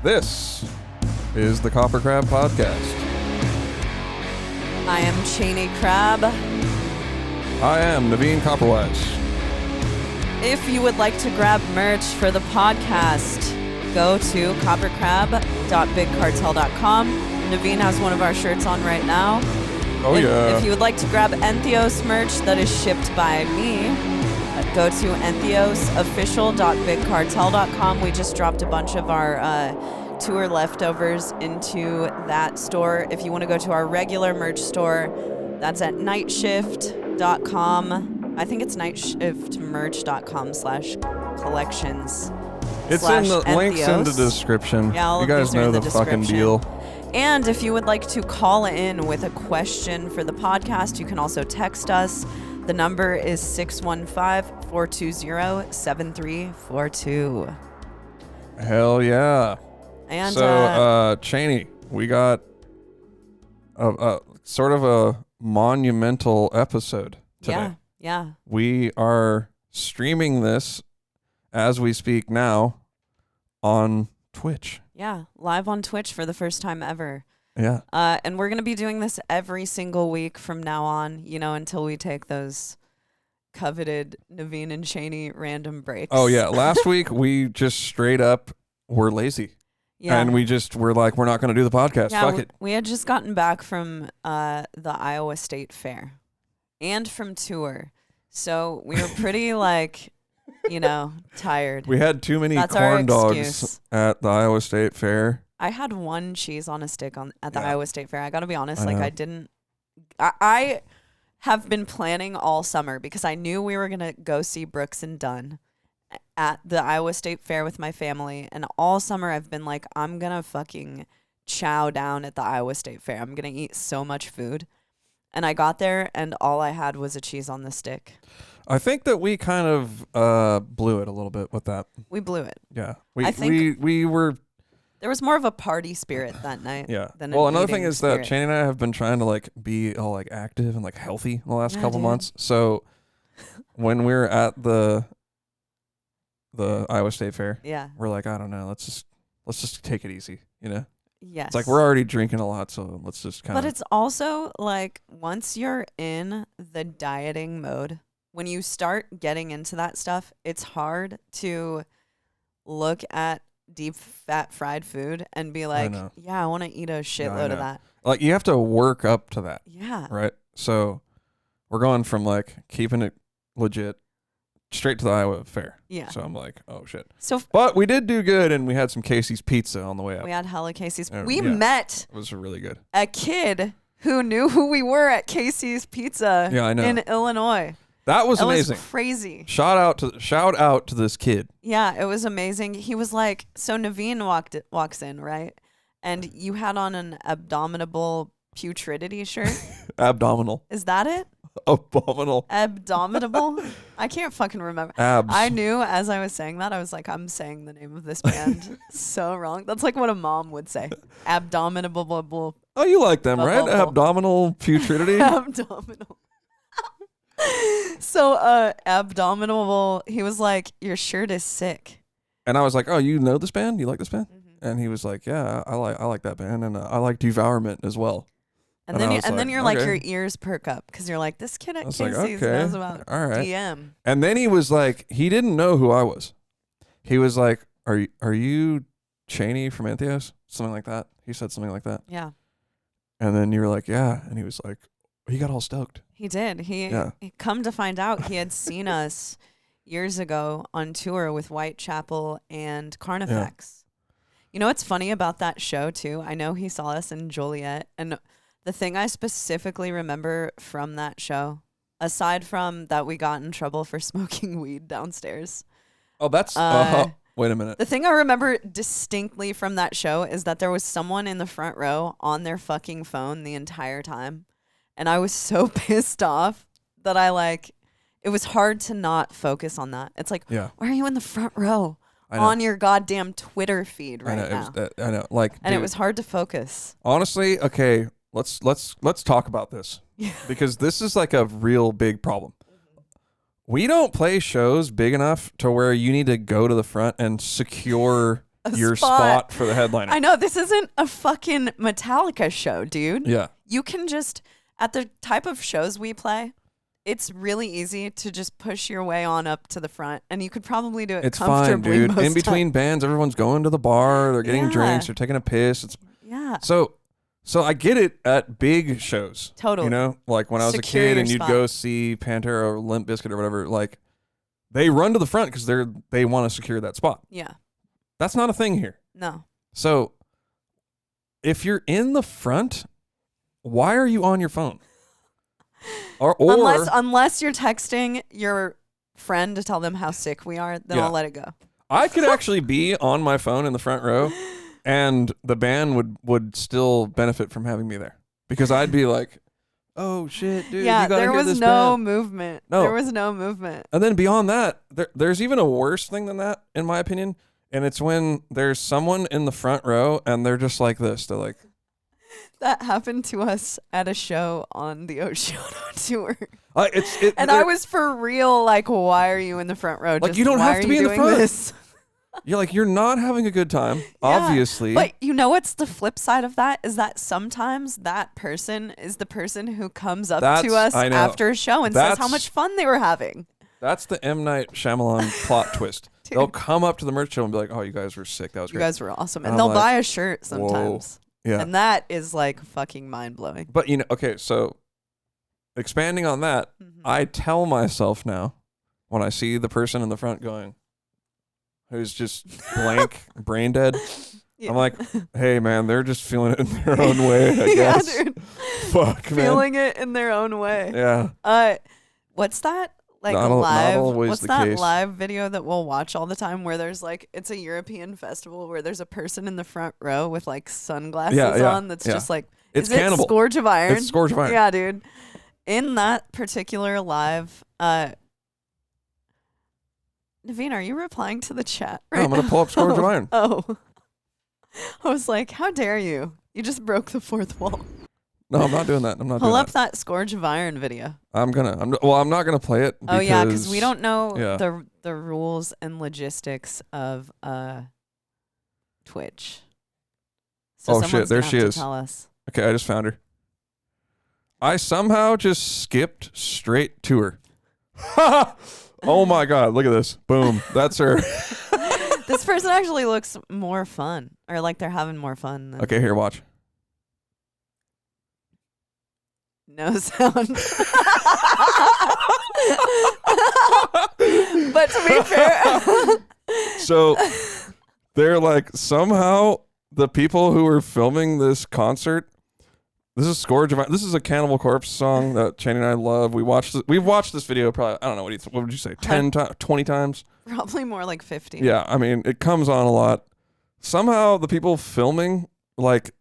This is the KoperCrabb Podcast. I am Cheney Crab. I am Naveen Copperwise. If you would like to grab merch for the podcast, go to KoperCrabb.bigcartel.com. Naveen has one of our shirts on right now. If you would like to grab ENTHEOS merch that is shipped by me, go to ENTHEOSofficial.bigcartel.com. We just dropped a bunch of our tour leftovers into that store. If you want to go to our regular merch store, that's at nightshift.com. I think it's nightshiftmerch.com/collections. It's in the links in the description. Yeah, you guys know the fucking deal. And if you would like to call in with a question for the podcast, you can also text us. The number is 615-420-7342. Hell yeah. And so, Cheney, we got a sort of a monumental episode today. Yeah. We are streaming this as we speak now on Twitch. Yeah, live on Twitch for the first time ever. Yeah. And we're going to be doing this every single week from now on, until we take those coveted Naveen and Cheney random breaks. Oh, yeah. Last week, we just straight up were lazy. Yeah. And we're like, we're not going to do the podcast. Yeah, Fuck it. We had just gotten back from the Iowa State Fair and from tour. So we were pretty tired. We had too many corn dogs at the Iowa State Fair. I had one cheese on a stick at the Iowa State Fair. I got to be honest, I have been planning all summer because I knew we were going to go see Brooks and Dunn at the Iowa State Fair with my family. And all summer I've been like, I'm going to fucking chow down at the Iowa State Fair. I'm going to eat so much food. And I got there and all I had was a cheese on the stick. I think that we kind of blew it a little bit with that. We blew it. Yeah. We were... There was more of a party spirit that night. Yeah. Than another thing is that Cheney and I have been trying to be all active and healthy in the last couple months. So when we're at the Iowa State Fair, we're like, I don't know, let's just take it easy, Yes. It's we're already drinking a lot, so let's just kind of. But it's also once you're in the dieting mode, when you start getting into that stuff, it's hard to look at deep fat fried food and be like, I want to eat a shitload of that. You have to work up to that. Yeah. Right? So we're going from keeping it legit straight to the Iowa Fair. Yeah. So I'm like, oh shit. But we did do good, and we had some Casey's pizza on the way up. We had hella Casey's. We met. It was really good. A kid who knew who we were at Casey's Pizza. Yeah, I know. In Illinois. That was amazing. That was crazy. Shout out to this kid. Yeah, it was amazing. He was like, so Naveen walks in, right? And you had on an abdominable putridity shirt. Abdominal. Is that it? Abominable. Abdominable? I can't fucking remember. Abs. I knew as I was saying that, I was like, I'm saying the name of this band so wrong. That's like what a mom would say. Abdominable. Oh, you like them, right? Abdominal putridity? Abdominal. So, abdominal, he was like, your shirt is sick. And I was like, oh, you know this band? You like this band? Mm-hmm. And he was like, yeah, I like that band, and I like Devourment as well. And then you're like, your ears perk up because you're like, this kid at Casey's knows about DM. And then he was like, he didn't know who I was. He was like, are you Cheney from ENTHEOS? Something like that. He said something like that. Yeah. And then you were like, yeah. And he was like, he got all stoked. He did. He come to find out he had seen us years ago on tour with Whitechapel and Carnifex. You know what's funny about that show too? I know he saw us in Joliet, and the thing I specifically remember from that show, aside from that we got in trouble for smoking weed downstairs. Oh, that's wait a minute. The thing I remember distinctly from that show is that there was someone in the front row on their fucking phone the entire time. And I was so pissed off that it was hard to not focus on that. It's like, why are you in the front row on your goddamn Twitter feed right now? I know. And it was hard to focus. Honestly, okay, let's talk about this. Because this is a real big problem. We don't play shows big enough to where you need to go to the front and secure your spot for the headliner. I know, this isn't a fucking Metallica show, dude. Yeah. You can just, at the type of shows we play, it's really easy to just push your way on up to the front, and you could probably do it comfortably. It's fine, dude. In between time. bands, everyone's going to the bar, they're getting drinks, they're taking a piss. So I get it at big shows. Totally. You know, like when I was a kid and you'd go see Pantera or Limp Bizkit or whatever, like they run to the front because they want to secure that spot. Yeah. That's not a thing here. No. So if you're in the front, why are you on your phone? Or unless you're texting your friend to tell them how sick we are, then I'll let it go. I could actually be on my phone in the front row, and the band would still benefit from having me there because I'd be like, "Oh shit, dude!" Yeah, you gotta there hear was this no band. movement. No. There was no movement. And then beyond that, there's even a worse thing than that, in my opinion, and it's when there's someone in the front row and they're just like this. They're like. That happened to us at a show on the Oceano tour. I was for real like, why are you in the front row? Like, Just, you don't why have to are be you in the doing front. This? You're like, you're not having a good time, obviously. But you know what's the flip side of that? Is that sometimes that person is the person who comes up to us after a show and says how much fun they were having. That's the M. Night Shyamalan plot twist. Dude. They'll come up to the merch show and be like, oh, you guys were sick. That was great. You guys were awesome. And And they'll I'm buy a shirt sometimes. Whoa. Yeah. And that is like fucking mind blowing. But, you know, okay, so expanding on that, I tell myself now when I see the person in the front going, who's just blank, brain dead, Yeah. I'm like, hey, man, they're just feeling it in their own way, I guess. Yeah, dude. Fuck, man. Feeling it in their own way. Yeah. What's that? Like not live. always What's the that case. live video that we'll watch all the time where there's like it's a European festival where there's a person in the front row with like sunglasses on that's just like it's is cannibal. It Scourge of Iron? It's Scourge of Iron. Yeah, dude. In that particular live, Naveen, are you replying to the chat right I'm gonna pull up Scourge of Iron. Oh. I was like, how dare you? You just broke the fourth wall. No, I'm not doing that. I'm not Pull doing up that Scourge of Iron video. I'm not gonna play it. Oh yeah, because we don't know yeah. the rules and logistics of Twitch. So Oh shit, there she is. Tell us. Okay, I just found her. I somehow just skipped straight to her. Oh my god, look at this. Boom. That's her. This person actually looks more fun. Or like they're having more fun than Okay, here, watch. no sound. But to be fair. So they're like, somehow the people who were filming this concert, this is Scourge of Iron. This is a Cannibal Corpse song that Channing and I love. We've watched this video probably, I don't know, what would you say, 10 times, 20 times? Probably more like 50. Yeah, I mean, it comes on a lot. Somehow the people filming, like,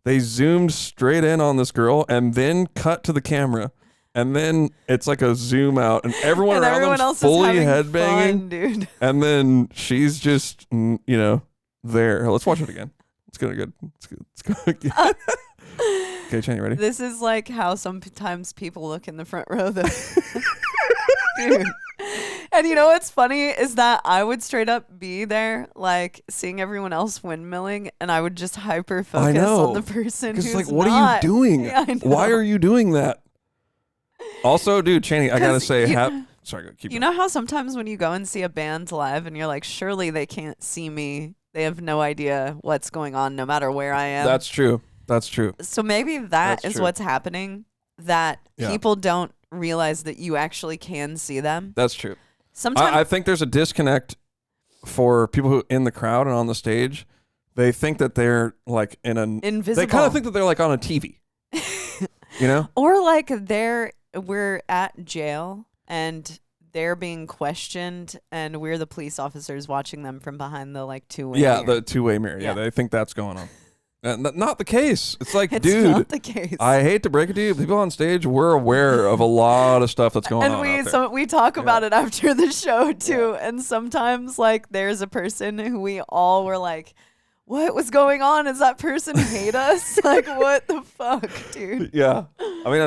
they zoomed straight in on this girl and then cut to the camera. And then it's like a zoom out and everyone and around everyone them's else fully is headbanging. fun, dude. And then she's just, there. Let's watch it again. It's gonna good. It's gonna good. Okay, Chan, you ready? This is like how sometimes people look in the front row, though. Dude. And you know what's funny is that I would straight up be there, like seeing everyone else windmilling, and I would just hyper focus on the person who's like, what are you doing? Yeah, I know. Why are you doing that? Also, dude, Channing, I gotta say, sorry, keep you going. know how sometimes when you go and see a band live, and you're like, surely they can't see me. They have no idea what's going on, no matter where I am. That's true. That's true. So maybe that's true. what's happening. That people don't realize that you actually can see them. That's true. Sometimes I think there's a disconnect for people who in the crowd and on the stage. They think that they're like in an invisible. They kind of think that they're like on a TV. You know? Or like we're at jail and they're being questioned and we're the police officers watching them from behind the like two-way mirror. The two-way mirror. Yeah, they think that's going on. Not the case. It's like, it's dude, not the case. I hate to break it to you. People on stage, we're aware of a lot of stuff that's going on. And we talk about it after the show too. Yeah. And sometimes like there's a person who we all were like, what was going on? Does that person hate us? Like, what the fuck, dude? Yeah. I mean,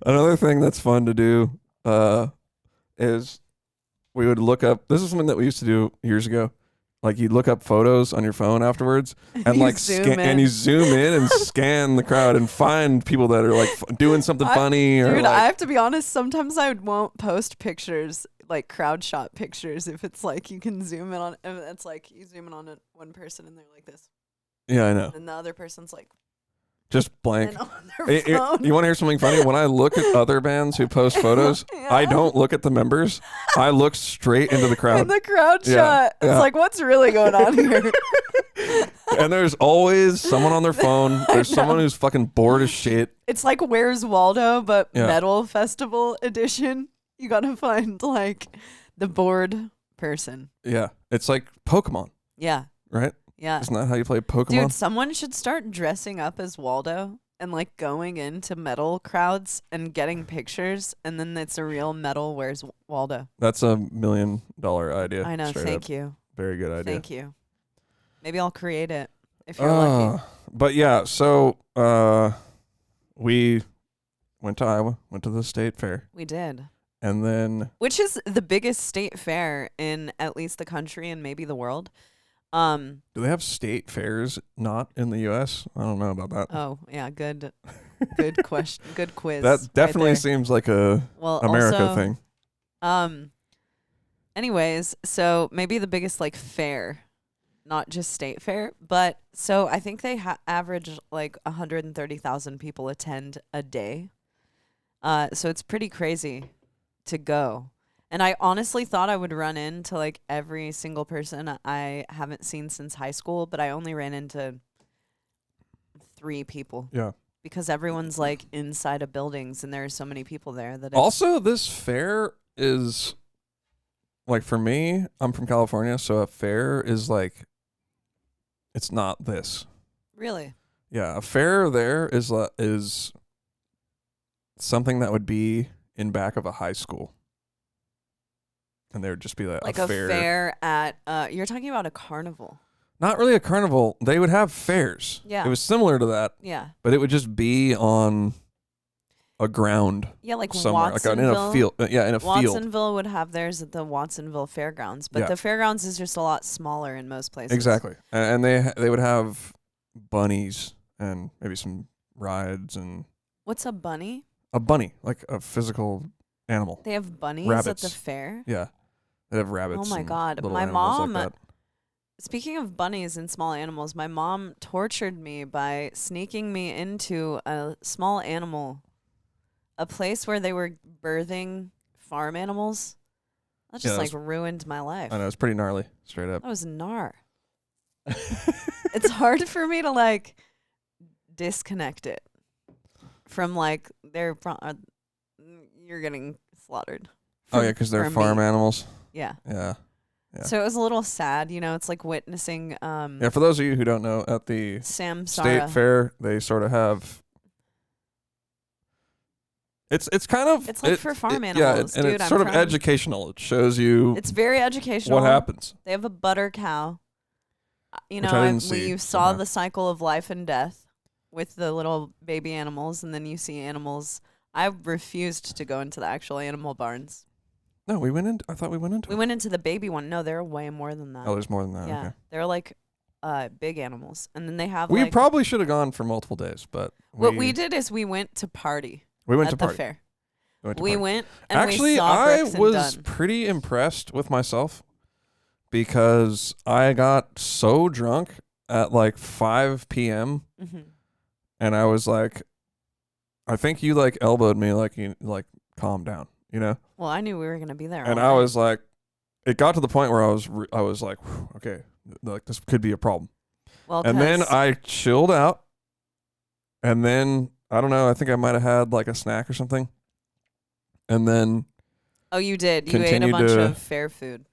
another thing that's fun to do is we would look up. This is something that we used to do years ago. like you look up photos on your phone afterwards and like you zoom in and scan the crowd and find people that are like doing something funny. Dude, or like, I have to be honest. Sometimes I won't post pictures, like crowd shot pictures, if it's like you can zoom in on. If it's like you zoom in on one person and they're like this. Yeah, I know. And the other person's like just blank. on their phone. You want to hear something funny? When I look at other bands who post photos, I don't look at the members. I look straight into the crowd. In the crowd shot. It's like, what's really going on here? And there's always someone on their phone. There's someone who's fucking bored as shit. It's like Where's Waldo, but metal festival edition. You gotta find like the bored person. Yeah. It's like Pokemon. Yeah. Right? Yeah. Isn't that how you play Pokemon? Dude, someone should start dressing up as Waldo and like going into metal crowds and getting pictures, and then it's a real metal Where's Waldo. That's $1 million idea. I know. Thank you. Very good idea. Thank you. Maybe I'll create it if you're lucky. But yeah, so we went to Iowa, went to the state fair. We did. And then, which is the biggest state fair in at least the country and maybe the world. Do they have state fairs not in the U.S.? I don't know about that. Oh, yeah. Good question. Good quiz. That definitely seems like a America also, thing. Anyways, so maybe the biggest like fair, not just state fair, but so I think they average like 130,000 people attend a day. So it's pretty crazy to go. And I honestly thought I would run into like every single person I haven't seen since high school, but I only ran into 3 people. Yeah. Because everyone's like inside of buildings and there are so many people there that also this fair is like, for me, I'm from California, so a fair is like, it's not this. Really? Yeah, a fair there is something that would be in back of a high school. And there would just be like a fair at you're talking about a carnival. Not really a carnival. They would have fairs. Yeah. It was similar to that. Yeah. But it would just be on a ground. Yeah, like somewhere, Watsonville. Like in a field. Yeah, in a field. Watsonville would have theirs at the Watsonville Fairgrounds, but the fairgrounds is just a lot smaller in most places. Exactly. And they would have bunnies and maybe some rides and. What's a bunny? A bunny, like a physical animal. They have bunnies rabbits. at the fair? Yeah. They have rabbits. Oh my God. My mom, like speaking of bunnies and small animals, my mom tortured me by sneaking me into a small animal, a place where they were birthing farm animals. That just ruined my life. I know, it's pretty gnarly, straight up. That was gnar. It's hard for me to like disconnect it from like you're getting slaughtered. Oh yeah, because they're farm animals. Yeah. Yeah. So it was a little sad, it's like witnessing. Yeah, for those of you who don't know, at the state fair, they sort of have. It's kind of. It's like for farm animals. Yeah, and it's sort of educational. It shows you. It's very educational. What happens? They have a butter cow. You saw the cycle of life and death with the little baby animals, and then you see animals. I refused to go into the actual animal barns. No, we went in. I thought we went into. We went into the baby one. No, there are way more than that. Oh, there's more than that. Yeah, okay. They're like big animals, and then they have. We probably should have gone for multiple days, but what we did is we went to party. We went to the fair. We went and actually, we saw I Brooks was and Dunn. pretty impressed with myself because I got so drunk at like 5 p.m. And I was like, I think you like elbowed me, like you like calm down, Well, I knew we were gonna be there. And I was like, it got to the point where I was like, okay, like this could be a problem. Well, and then I chilled out, and then I don't know, I think I might have had like a snack or something, and then. Oh, you did. You ate a bunch of fair food.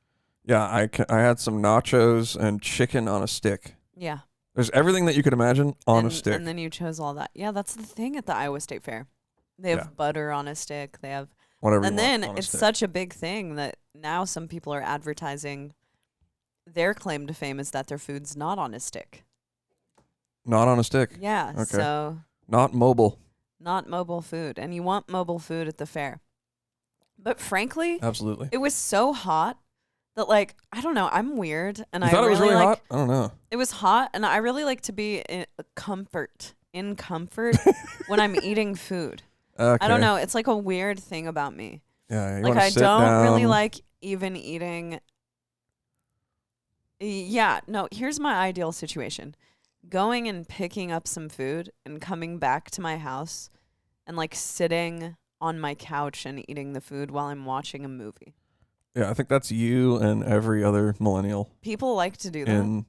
Yeah, I had some nachos and chicken on a stick. Yeah. There's everything that you could imagine on a stick. And then you chose all that. Yeah, that's the thing at the Iowa State Fair. They have butter on a stick. They have whatever. And then it's such a big thing that now some people are advertising their claim to fame is that their food's not on a stick. Not on a stick. Yeah. Okay. So not mobile. Not mobile food. And you want mobile food at the fair. But frankly, absolutely. It was so hot that like I don't know. I'm weird, and You thought it was really hot? I don't know. It was hot, and I really like to be in comfort when I'm eating food. Okay. I don't know. It's like a weird thing about me. Yeah, like I don't really like even eating. Yeah, no. Here's my ideal situation: going and picking up some food and coming back to my house, and like sitting on my couch and eating the food while I'm watching a movie. Yeah, I think that's you and every other millennial. People like to do that in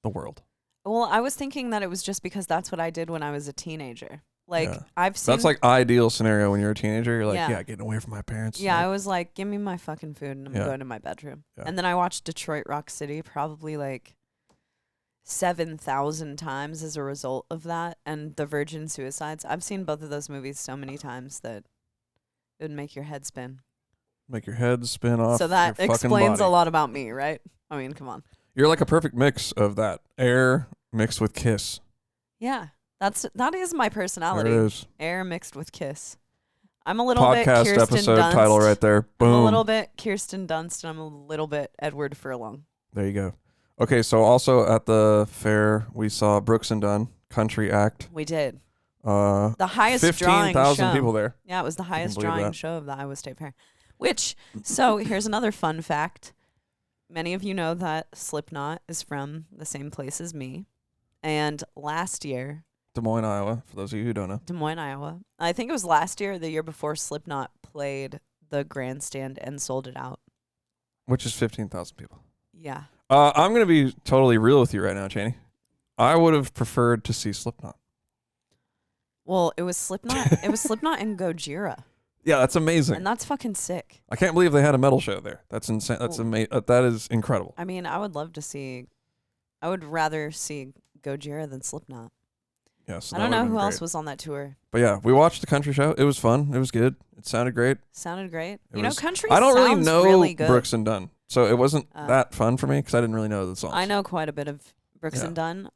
the world. Well, I was thinking that it was just because that's what I did when I was a teenager. Like, Yeah. I've seen... That's like ideal scenario when you're a teenager. You're like, yeah getting away from my parents. Yeah, like, I was like, give me my fucking food and I'm going to my bedroom. Yeah. And then I watched Detroit Rock City probably like 7,000 times as a result of that. And The Virgin Suicides. I've seen both of those movies so many times that it would make your head spin. Make your head spin off. So that explains a lot about me, right? I mean, come on. You're like a perfect mix of that. Air mixed with Kiss. Yeah. That is my personality. There it is. Air mixed with Kiss. I'm a little bit Kirsten episode Dunst. Title right there. Boom. I'm a little bit Kirsten Dunst and I'm a little bit Edward Furlong. There you go. Okay, so also at the fair we saw Brooks and Dunn Country Act. We did. The highest 15,000 people there. Yeah, it was the highest drawing show of the Iowa State Fair. So here's another fun fact. Many of you know that Slipknot is from the same place as me. And last year... Des Moines, Iowa, for those of you who don't know. Des Moines, Iowa. I think it was last year or the year before Slipknot played the grandstand and sold it out. Which is 15,000 people. Yeah. I'm going to be totally real with you right now, Cheney. I would have preferred to see Slipknot. Well, it was Slipknot. It was Slipknot and Gojira. Yeah, that's amazing. And that's fucking sick. I can't believe they had a metal show there. That's insane. That's amazing. That is incredible. I mean, I would rather see Gojira than Slipknot. Yeah, so I don't know who else was on that tour. But yeah, we watched the country show. It was fun. It was good. It sounded great. Country I don't really sounds know really good. Brooks and Dunn, so it wasn't that fun for me because I didn't really know the songs. I know quite a bit of Brooks and Dunn.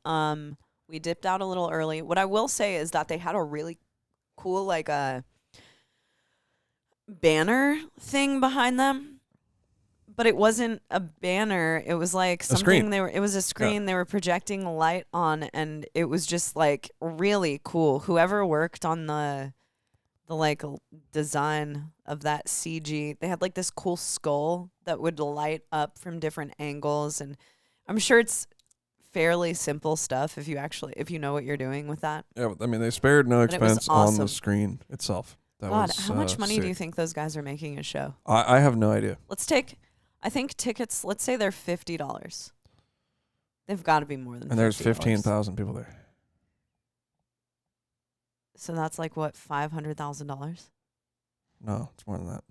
We dipped out a little early. What I will say is that they had a really cool like a banner thing behind them. But it wasn't a banner. It was like something it was a screen they were projecting light on, and it was just like really cool. Whoever worked on the like design of that CG, they had like this cool skull that would light up from different angles, and I'm sure it's fairly simple stuff if you know what you're doing with that. Yeah, I mean they spared no expense on the screen itself. God, how much money do you think those guys are making a show? I have no idea. I think tickets, let's say they're $50. They've got to be more than $50. And there's 15,000 people there. So that's like, what, $500,000? No, it's more than that.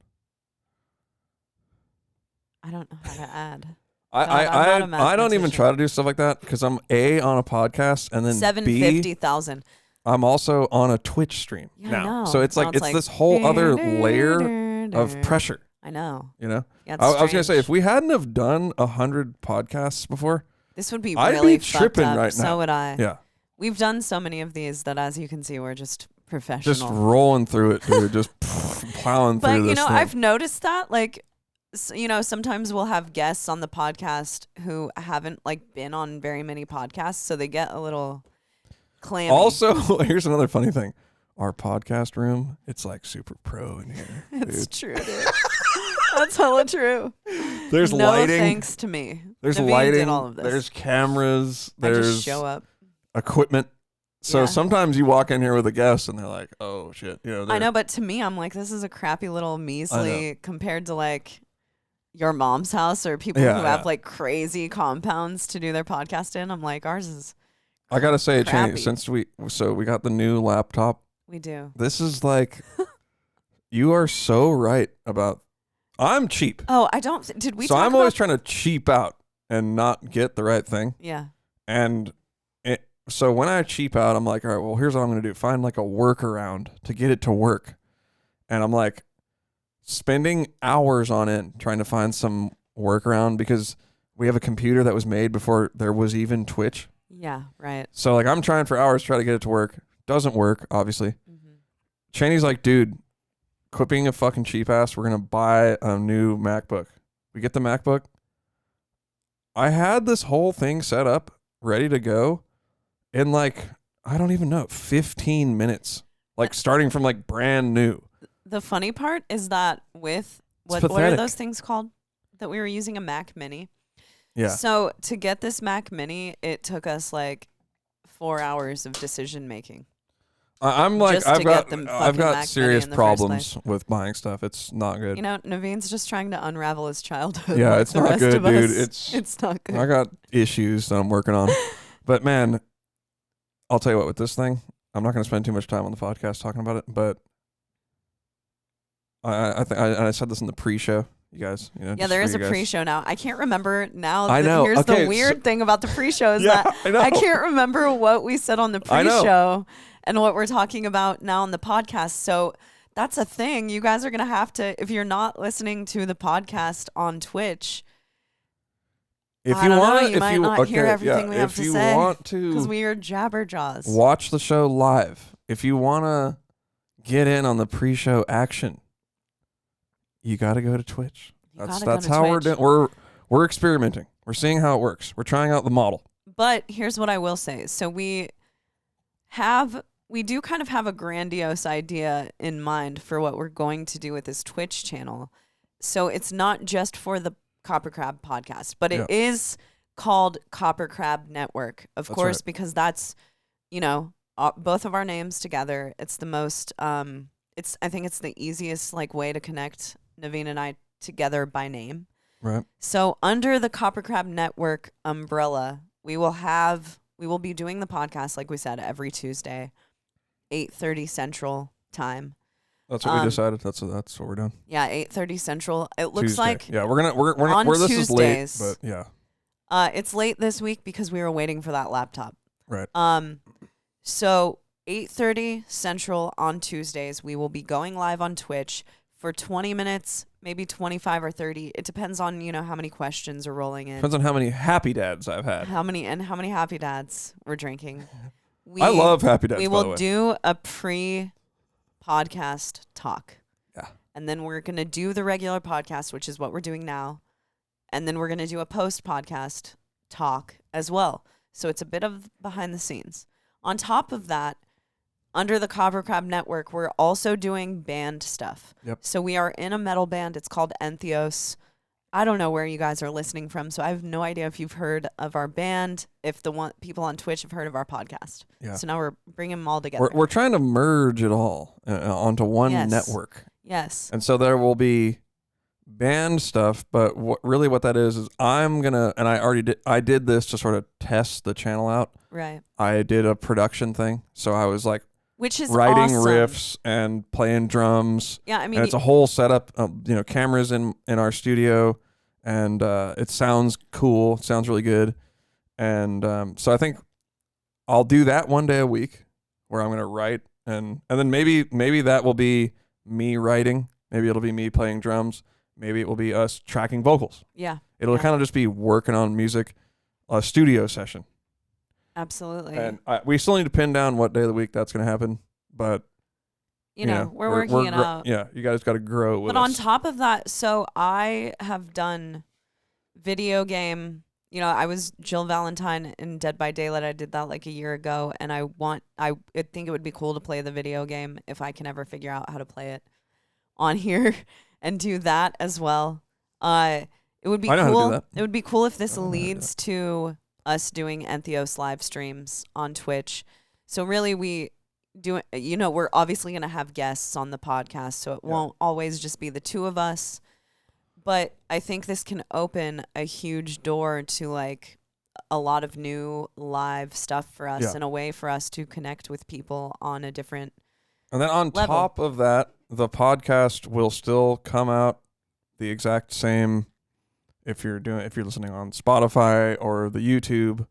I don't know how to add. I don't even try to do stuff like that because I'm on a podcast and then $750,000. I'm also on a Twitch stream now. So it's like it's this whole other layer of pressure. I know. You know? Yeah, I was going to say, if we hadn't have done 100 podcasts before, this would be I'd really be tripping fucked up. right now. So would I. Yeah. We've done so many of these that, as you can see, we're just professional. Just rolling through it, dude. Just plowing through this thing. I've noticed that, like, sometimes we'll have guests on the podcast who haven't, like, been on very many podcasts, so they get a little clammy. Also, here's another funny thing. Our podcast room, it's like super pro in here. It's true, dude. That's hella true. There's lighting. No thanks to me. There's Naveen lighting. did all of this. There's cameras. I There's just show up. Equipment. So sometimes you walk in here with a guest and they're like, "Oh shit," I know, but to me, I'm like, this is a crappy little measly compared to like your mom's house or people who have like crazy compounds to do their podcast in. I'm like, ours is. I gotta say, Cheney, since we got the new laptop. We do. This is like, you are so right about. I'm cheap. Oh, I don't. Did we? So I'm always trying to cheap out and not get the right thing. Yeah. And so when I cheap out, I'm like, all right, well, here's what I'm going to do. Find like a workaround to get it to work. And I'm like spending hours on it trying to find some workaround because we have a computer that was made before there was even Twitch. Yeah, right. So like I'm trying for hours to try to get it to work. Doesn't work, obviously. Mm-hmm. Cheney's like, dude, quit being a fucking cheap ass. We're going to buy a new MacBook. We get the MacBook. I had this whole thing set up, ready to go, in like, I don't even know, 15 minutes. Like starting from like brand new. The funny part is that with what are those things called that we were using? A Mac Mini. Yeah. So to get this Mac Mini, it took us like 4 hours of decision making. I'm like, I've got Mac serious problems with buying stuff. It's not good. You know, Naveen's just trying to unravel his childhood. Yeah, like it's not good, dude. It's not good. I got issues that I'm working on. But man, I'll tell you what, with this thing, I'm not going to spend too much time on the podcast talking about it, but I think I said this in the pre-show, you guys. You know, yeah, there is a pre-show now. I can't remember now. I know. Here's the weird thing about the pre-show is that I can't remember what we said on the pre-show and what we're talking about now on the podcast. So that's a thing. You guys are going to have to, if you're not listening to the podcast on Twitch, you might not hear everything we have to say. Because we are jabberjaws. Watch the show live. If you want to get in on the pre-show action, you got to go to Twitch. That's how we're doing. We're experimenting. We're seeing how it works. We're trying out the model. But here's what I will say. So we do kind of have a grandiose idea in mind for what we're going to do with this Twitch channel. So it's not just for the KoperCrabb podcast, but it is called KoperCrabb Network, of course, because that's, you know, both of our names together. It's the most, I think it's the easiest like way to connect Naveen and I together by name. Right. So under the KoperCrabb Network umbrella, we will be doing the podcast, like we said, every Tuesday, 8:30 Central Time. That's what we decided. That's what we're doing. Yeah, 8:30 Central. It looks Tuesday. like we're this is late, but yeah. It's late this week because we were waiting for that laptop. Right. So 8:30 Central on Tuesdays, we will be going live on Twitch for 20 minutes, maybe 25 or 30. It depends on, you know, how many questions are rolling in. Depends on how many happy dads I've had. How many happy dads we're drinking. I love happy dads. We will do a pre-podcast talk. Yeah. And then we're going to do the regular podcast, which is what we're doing now. And then we're going to do a post-podcast talk as well. So it's a bit of behind the scenes. On top of that, under the KoperCrabb Network, we're also doing band stuff. Yep. So we are in a metal band. It's called ENTHEOS. I don't know where you guys are listening from, so I have no idea if you've heard of our band, if people on Twitch have heard of our podcast. Yeah. So now we're bringing them all together. We're trying to merge it all onto one network. Yes. And so there will be band stuff, but really what that is I'm gonna, and I did this to sort of test the channel out. Right. I did a production thing, so I was like, which is writing awesome. riffs and playing drums. Yeah, I mean, and it's a whole setup. Cameras in our studio, and it sounds cool. It sounds really good, and so I think I'll do that one day a week, where I'm gonna write, and then maybe that will be me writing. Maybe it'll be me playing drums. Maybe it will be us tracking vocals. Yeah, it'll kind of just be working on music, a studio session. Absolutely. And we still need to pin down what day of the week that's going to happen, but you know, we're working it out. Yeah, you guys got to grow with us. But on top of that, so I have done video game. You know, I was Jill Valentine in Dead by Daylight. I did that like a year ago, and I think it would be cool to play the video game if I can ever figure out how to play it on here and do that as well. It would be cool. It would be cool if this leads to us doing ENTHEOS live streams on Twitch. So really we do, you know, we're obviously going to have guests on the podcast, so it won't always just be the two of us. But I think this can open a huge door to like a lot of new live stuff for us and a way for us to connect with people on a different And then on level. Top of that, the podcast will still come out the exact same. If you're listening on Spotify or the YouTube,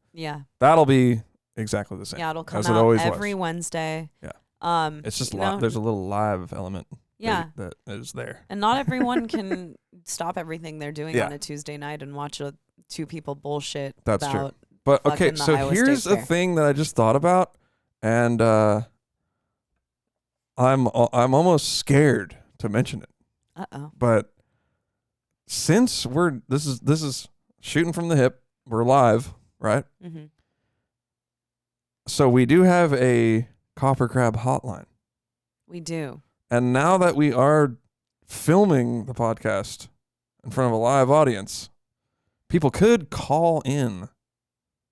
that'll be exactly the same. Yeah, it'll come as out it always every was. Wednesday. Yeah. It's just there's a little live element. Yeah, that is there. And not everyone can stop everything they're doing on a Tuesday night and watch two people bullshit. That's about true. But okay, so here's a thing that I just thought about, and I'm almost scared to mention it. Uh-oh. But since this is shooting from the hip, we're live, right? Mm-hmm. So we do have a KoperCrabb hotline. We do. And now that we are filming the podcast in front of a live audience, people could call in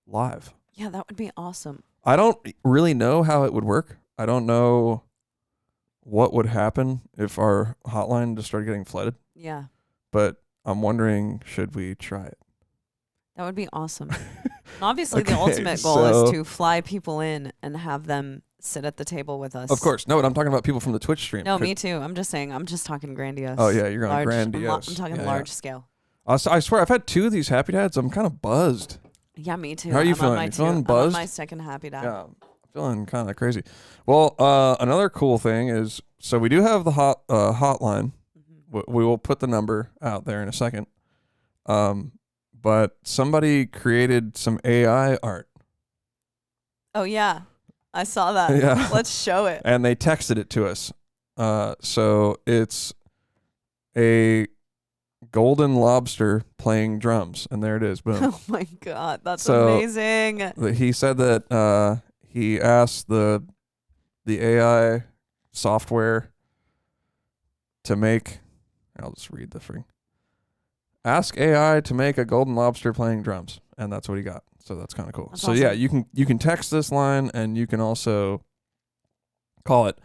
live. Yeah, that would be awesome. I don't really know how it would work. I don't know what would happen if our hotline just started getting flooded. Yeah. But I'm wondering, should we try it? That would be awesome. And obviously, Okay, the ultimate goal is to fly people in and have them sit at the table with us. Of course. No, but I'm talking about people from the Twitch stream. No, me too. I'm just saying, I'm just talking grandiose. Oh, yeah, you're going large, grandiose. I'm talking Yeah, large scale. I swear, I've had 2 of these Happy Dads. I'm kind of buzzed. Yeah, me too. How are you I'm feeling? On my You feeling I'm buzzed? on my second Happy Dad. Yeah, I'm feeling kind of crazy. Well, another cool thing is, so we do have the hotline. Mm-hmm. We will put the number out there in a second. But somebody created some AI art. Oh, yeah. I saw that. Yeah. Let's show it. And they texted it to us. So it's a golden lobster playing drums, and there it is. Boom. Oh, my God. That's So, amazing. He said that he asked the AI software to make. I'll just read the thing. Ask AI to make a golden lobster playing drums, and that's what he got. So that's kind of cool. That's so awesome. yeah, you can text this line, and you can also call it.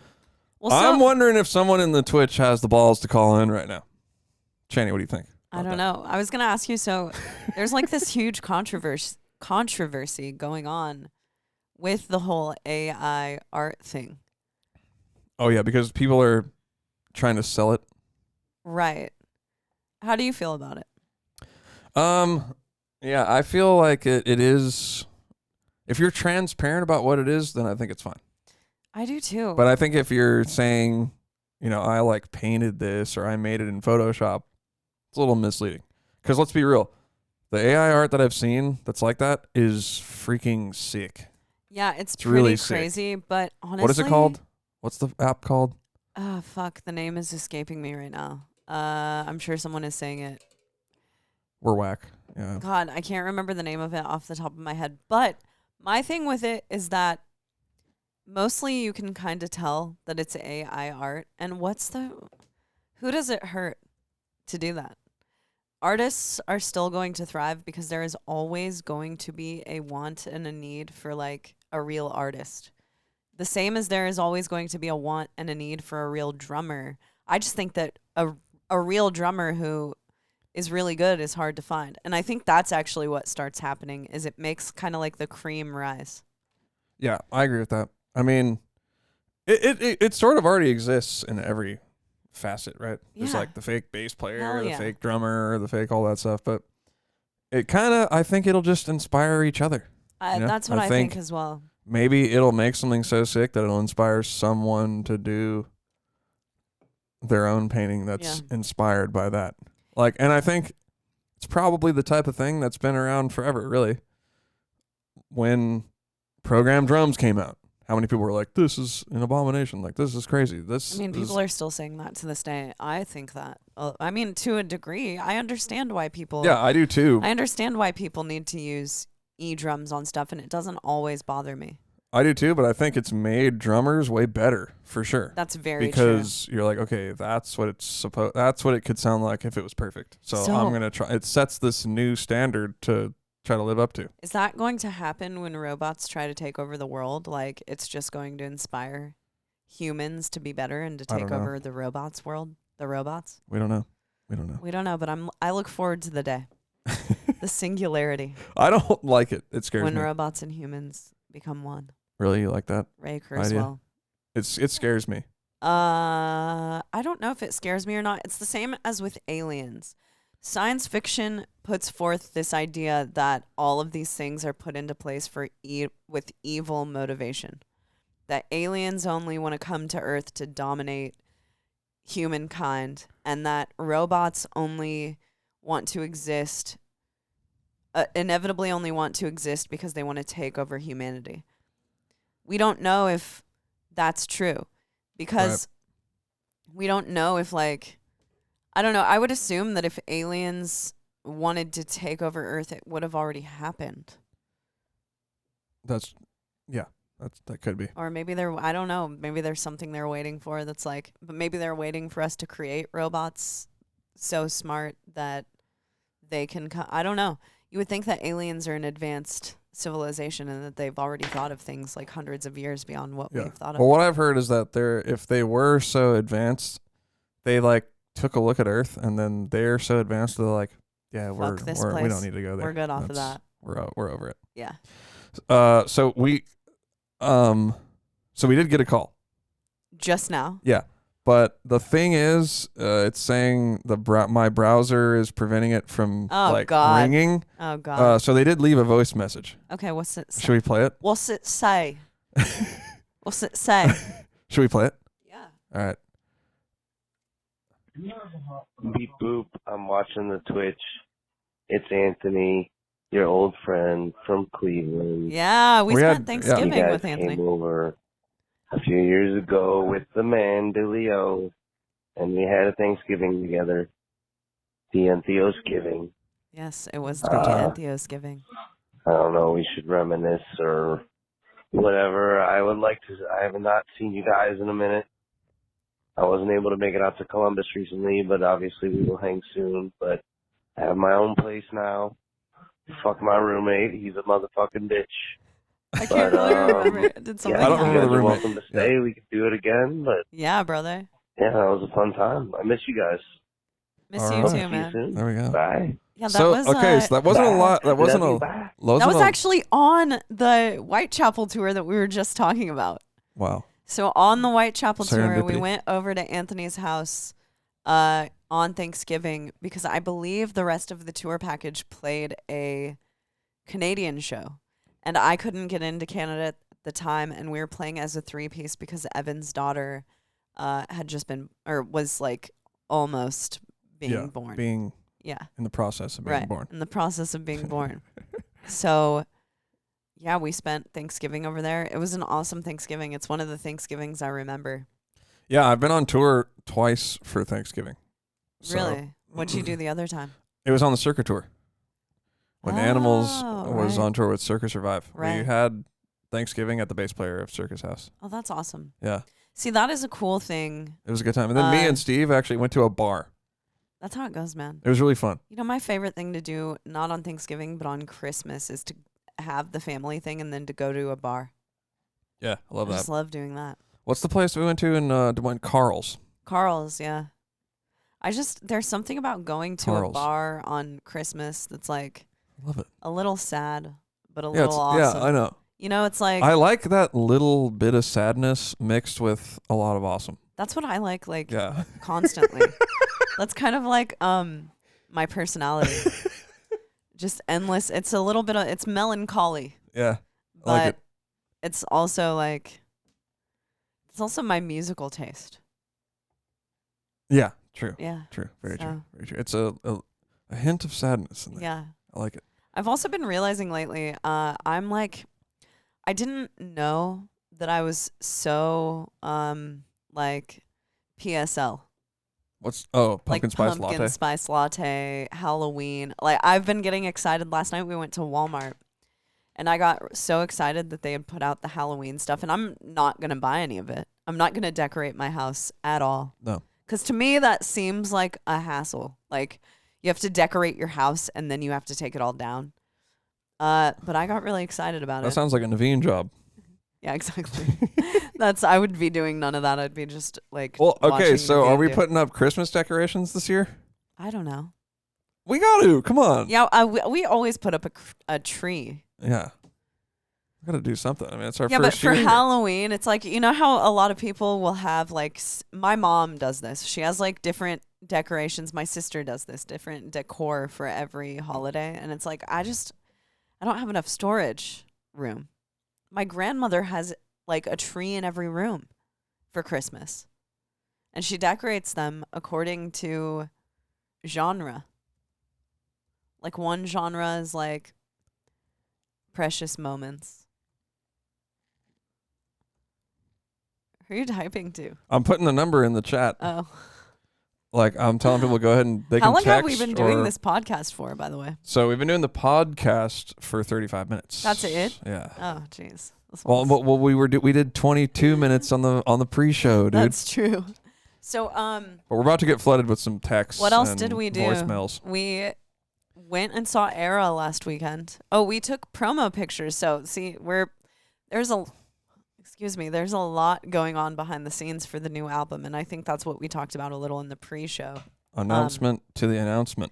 Well, I'm wondering if someone in the Twitch has the balls to call in right now. Channy, what do you think? I don't know. I was going to ask you, so there's like this huge controversy going on with the whole AI art thing. Oh yeah, because people are trying to sell it. Right. How do you feel about it? Yeah, I feel like it is. If you're transparent about what it is, then I think it's fine. I do too. But I think if you're saying, I like painted this or I made it in Photoshop, it's a little misleading. Because let's be real, the AI art that I've seen that's like that is freaking sick. Yeah, it's pretty really crazy, but honestly... What is it called? What's the app called? Oh, fuck. The name is escaping me right now. I'm sure someone is saying it. We're whack. Yeah. God, I can't remember the name of it off the top of my head. But my thing with it is that mostly you can kind of tell that it's AI art. And who does it hurt to do that? Artists are still going to thrive because there is always going to be a want and a need for like a real artist. The same as there is always going to be a want and a need for a real drummer. I just think that a real drummer who is really good is hard to find. And I think that's actually what starts happening is it makes kind of like the cream rise. Yeah, I agree with that. I mean, it sort of already exists in every facet, right? Yeah. There's like the fake bass player, Hell the yeah. fake drummer, the fake all that stuff. But it kind of, I think it'll just inspire each other. That's what I think as well. Maybe it'll make something so sick that it'll inspire someone to do their own painting that's inspired by that. Like, and I think it's probably the type of thing that's been around forever, really. When programmed drums came out, how many people were like, this is an abomination, like, this is crazy. People are still saying that to this day. I think that. I mean, to a degree, I understand why people... Yeah, I do too. I understand why people need to use e-drums on stuff, and it doesn't always bother me. I do too, but I think it's made drummers way better, for sure. That's very true. Because you're like, okay, that's what it could sound like if it was perfect. So I'm going to try. It sets this new standard to try to live up to. Is that going to happen when robots try to take over the world? Like, it's just going to inspire humans to be better and to take over the robots world? The robots? We don't know. We don't know, but I look forward to the day. The singularity. I don't like it. It scares me. When robots and humans become one. Really? You like that? Ray Kurzweil. It scares me. I don't know if it scares me or not. It's the same as with aliens. Science fiction puts forth this idea that all of these things are put into place with evil motivation. That aliens only want to come to Earth to dominate humankind, and that robots only want to exist, inevitably only want to exist because they want to take over humanity. We don't know if that's true because we don't know if, like, I don't know. I would assume that if aliens wanted to take over Earth, it would have already happened. That could be. Or maybe I don't know, maybe there's something they're waiting for that's like, but maybe they're waiting for us to create robots so smart that they can I don't know. You would think that aliens are an advanced civilization and that they've already thought of things like hundreds of years beyond what we've thought of. Well, what I've heard is that if they were so advanced, they like took a look at Earth and then they're so advanced they're like, yeah, we don't need to go there. We're good off of that. We're over it. Yeah. So we did get a call just now. Yeah. But the thing is, it's saying my browser is preventing it from ringing. Oh God! So they did leave a voice message. Okay, what's it say? Should we play it? What's it say? What's it say? Should we play it? Yeah. All right. Beep boop. I'm watching the Twitch. It's Anthony, your old friend from Cleveland. Yeah, we spent Thanksgiving with Anthony. Came over a few years ago with the man, Dilio, and we had a Thanksgiving together. The ENTHEOS giving. Yes, it was the ENTHEOS giving. I don't know, we should reminisce or whatever. I have not seen you guys in a minute. I wasn't able to make it out to Columbus recently, but obviously we will hang soon. But I have my own place now. Fuck my roommate. He's a motherfucking bitch. I can't really remember. Did something I don't remember the roommate. You're welcome to stay. Yeah. We could do it again, but yeah, brother. Yeah, that was a fun time. I miss you guys. Miss you too, man. See you soon. There we go. Bye. Yeah, that so was okay. So that wasn't a lot. That wasn't a. That was actually on the Whitechapel tour that we were just talking about. Wow. So on the Whitechapel tour, we went over to Anthony's house on Thanksgiving because I believe the rest of the tour package played a Canadian show. And I couldn't get into Canada at the time, and we were playing as a 3-piece because Evan's daughter had just been, or was like almost being born. In the process of being born. In the process of being born. So, yeah, we spent Thanksgiving over there. It was an awesome Thanksgiving. It's one of the Thanksgivings I remember. Yeah, I've been on tour twice for Thanksgiving. Really? What'd you do the other time? It was on the Circuit Tour. When Animals was on tour with Circus Survive. Right. We had Thanksgiving at the bass player of Circus House. Oh, that's awesome. Yeah. See, that is a cool thing. It was a good time. And then me and Steve actually went to a bar. That's how it goes, man. It was really fun. You know, my favorite thing to do, not on Thanksgiving, but on Christmas, is to have the family thing and then to go to a bar. Yeah, I love that. I just love doing that. What's the place we went to in Des Moines? Carl's. Carl's, yeah. There's something about going to a bar on Christmas that's like, I love it. A little sad, but a little awesome. Yeah, I know. You know, it's like I like that little bit of sadness mixed with a lot of awesome. That's what I like constantly. That's kind of like my personality. Just endless. It's a little bit of it's melancholy. Yeah. But like it's also my musical taste. Yeah, true. Yeah. True. Very true. Very true. It's a hint of sadness in there. Yeah. I like it. I've also been realizing lately, I'm like, I didn't know that I was so, like, PSL. What's, pumpkin spice latte? Pumpkin spice latte, Halloween. Like, I've been getting excited. Last night we went to Walmart, and I got so excited that they had put out the Halloween stuff, and I'm not going to buy any of it. I'm not going to decorate my house at all. No. Because to me, that seems like a hassle. Like, you have to decorate your house, and then you have to take it all down. But I got really excited about it. That sounds like a Naveen job. Yeah, exactly. I would be doing none of that. I'd be just like. Well, okay, so are we putting up Christmas decorations this year? I don't know. We got to. Come on. Yeah, we always put up a tree. Yeah. We got to do something. I mean, it's our first year. Yeah, but for Halloween, it's like, you know how a lot of people will have like, my mom does this. She has like different decorations. My sister does this, different decor for every holiday. And it's like, I don't have enough storage room. My grandmother has like a tree in every room for Christmas. And she decorates them according to genre. Like one genre is like precious moments. Who are you typing to? I'm putting the number in the chat. Oh. like I'm telling people, go ahead and they How can long text. have we been doing this podcast for, by the way? So we've been doing the podcast for 35 minutes. That's it? Yeah. Oh, jeez. Well, we did 22 minutes on the pre-show, dude. That's true. So, but we're about to get flooded with some texts. What else and did we do? Voicemails. We went and saw Era last weekend. Oh, we took promo pictures. So, see, there's a lot going on behind the scenes for the new album, and I think that's what we talked about a little in the pre-show. Announcement to the announcement.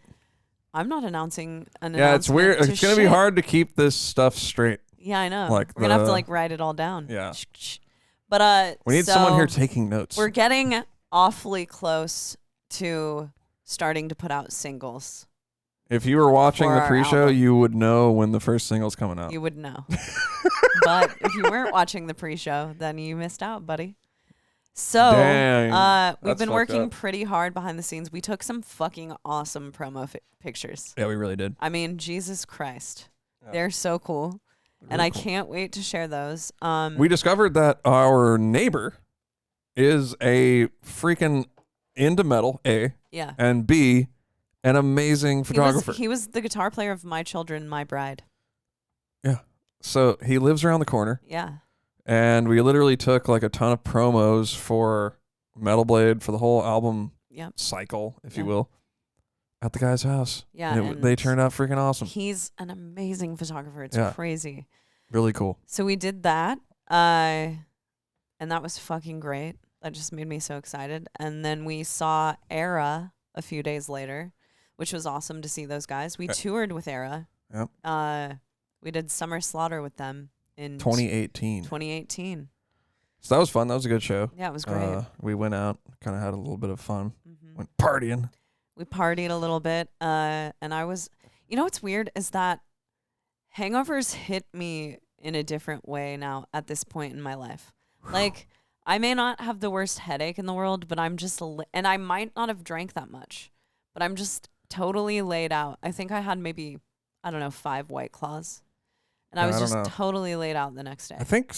I'm not announcing an announcement. Yeah, it's weird. It's going to be hard to keep this stuff straight. Yeah, I know. Like we're going to have to write it all down. Yeah. But we need someone here taking notes. We're getting awfully close to starting to put out singles. If you were watching the pre-show, album. you would know when the first single's coming out. You would know. But if you weren't watching the pre-show, then you missed out, buddy. So, we've been working pretty hard behind the scenes. We took some fucking awesome promo pictures. Yeah, we really did. I mean, Jesus Christ. Yeah. They're so cool. Really and I can't wait to share those. We discovered that our neighbor is a freaking into metal, A. Yeah. And B, an amazing photographer. He was the guitar player of My Children, My Bride. Yeah. So he lives around the corner. Yeah. And we literally took like a ton of promos for Metal Blade for the whole album cycle, if you will, at the guy's house. Yeah. And they turned out freaking awesome. He's an amazing photographer. It's crazy. Really cool. So we did that. And that was fucking great. That just made me so excited. And then we saw Era a few days later, which was awesome to see those guys. We toured with Era. Yep. We did Summer Slaughter with them in 2018. So that was fun. That was a good show. Yeah, it was great. We went out, kind of had a little bit of fun. Mm-hmm. Went partying. We partied a little bit. And I was, what's weird is that hangovers hit me in a different way now at this point in my life. Like, I may not have the worst headache in the world, but I'm just, and I might not have drank that much, but I'm just totally laid out. I think I had maybe, 5 White Claws. And I was just totally laid out the next day. I think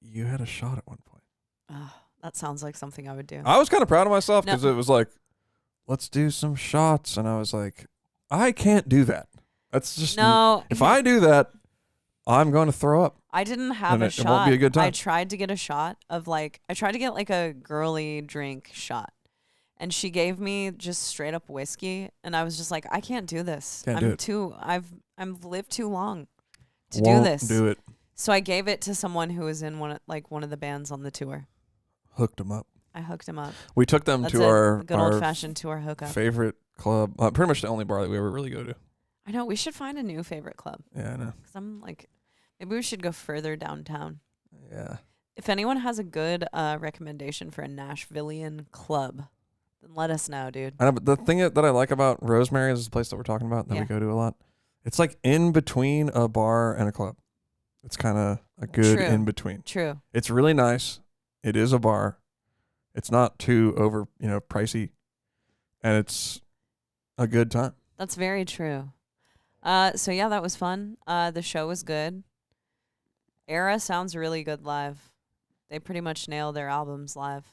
you had a shot at one point. Oh, that sounds like something I would do. I was kind of proud of myself because it was like, let's do some shots. And I was like, I can't do that. That's just, if I do that, I'm going to throw up. I didn't have a shot. It won't be a good time. I tried to get a shot of I tried to get like a girly drink shot. And she gave me just straight up whiskey, and I was just like, I can't do this. I've lived too long to do this. Do it. So I gave it to someone who was in one of the bands on the tour. Hooked him up. I hooked him up. We took them to our good old fashioned tour hookup. Favorite club, pretty much the only bar that we ever really go to. I know we should find a new favorite club. Yeah, I know. Because I'm like, maybe we should go further downtown. Yeah. If anyone has a good recommendation for a Nashvilleian club, then let us know, dude. I know, but the thing that I like about Rosemary is the place that we're talking about that we go to a lot. It's like in between a bar and a club. It's kind of a good in between. True. It's really nice. It is a bar. It's not too over, pricey, and it's a good time. That's very true. So yeah, that was fun. The show was good. Era sounds really good live. They pretty much nail their albums live,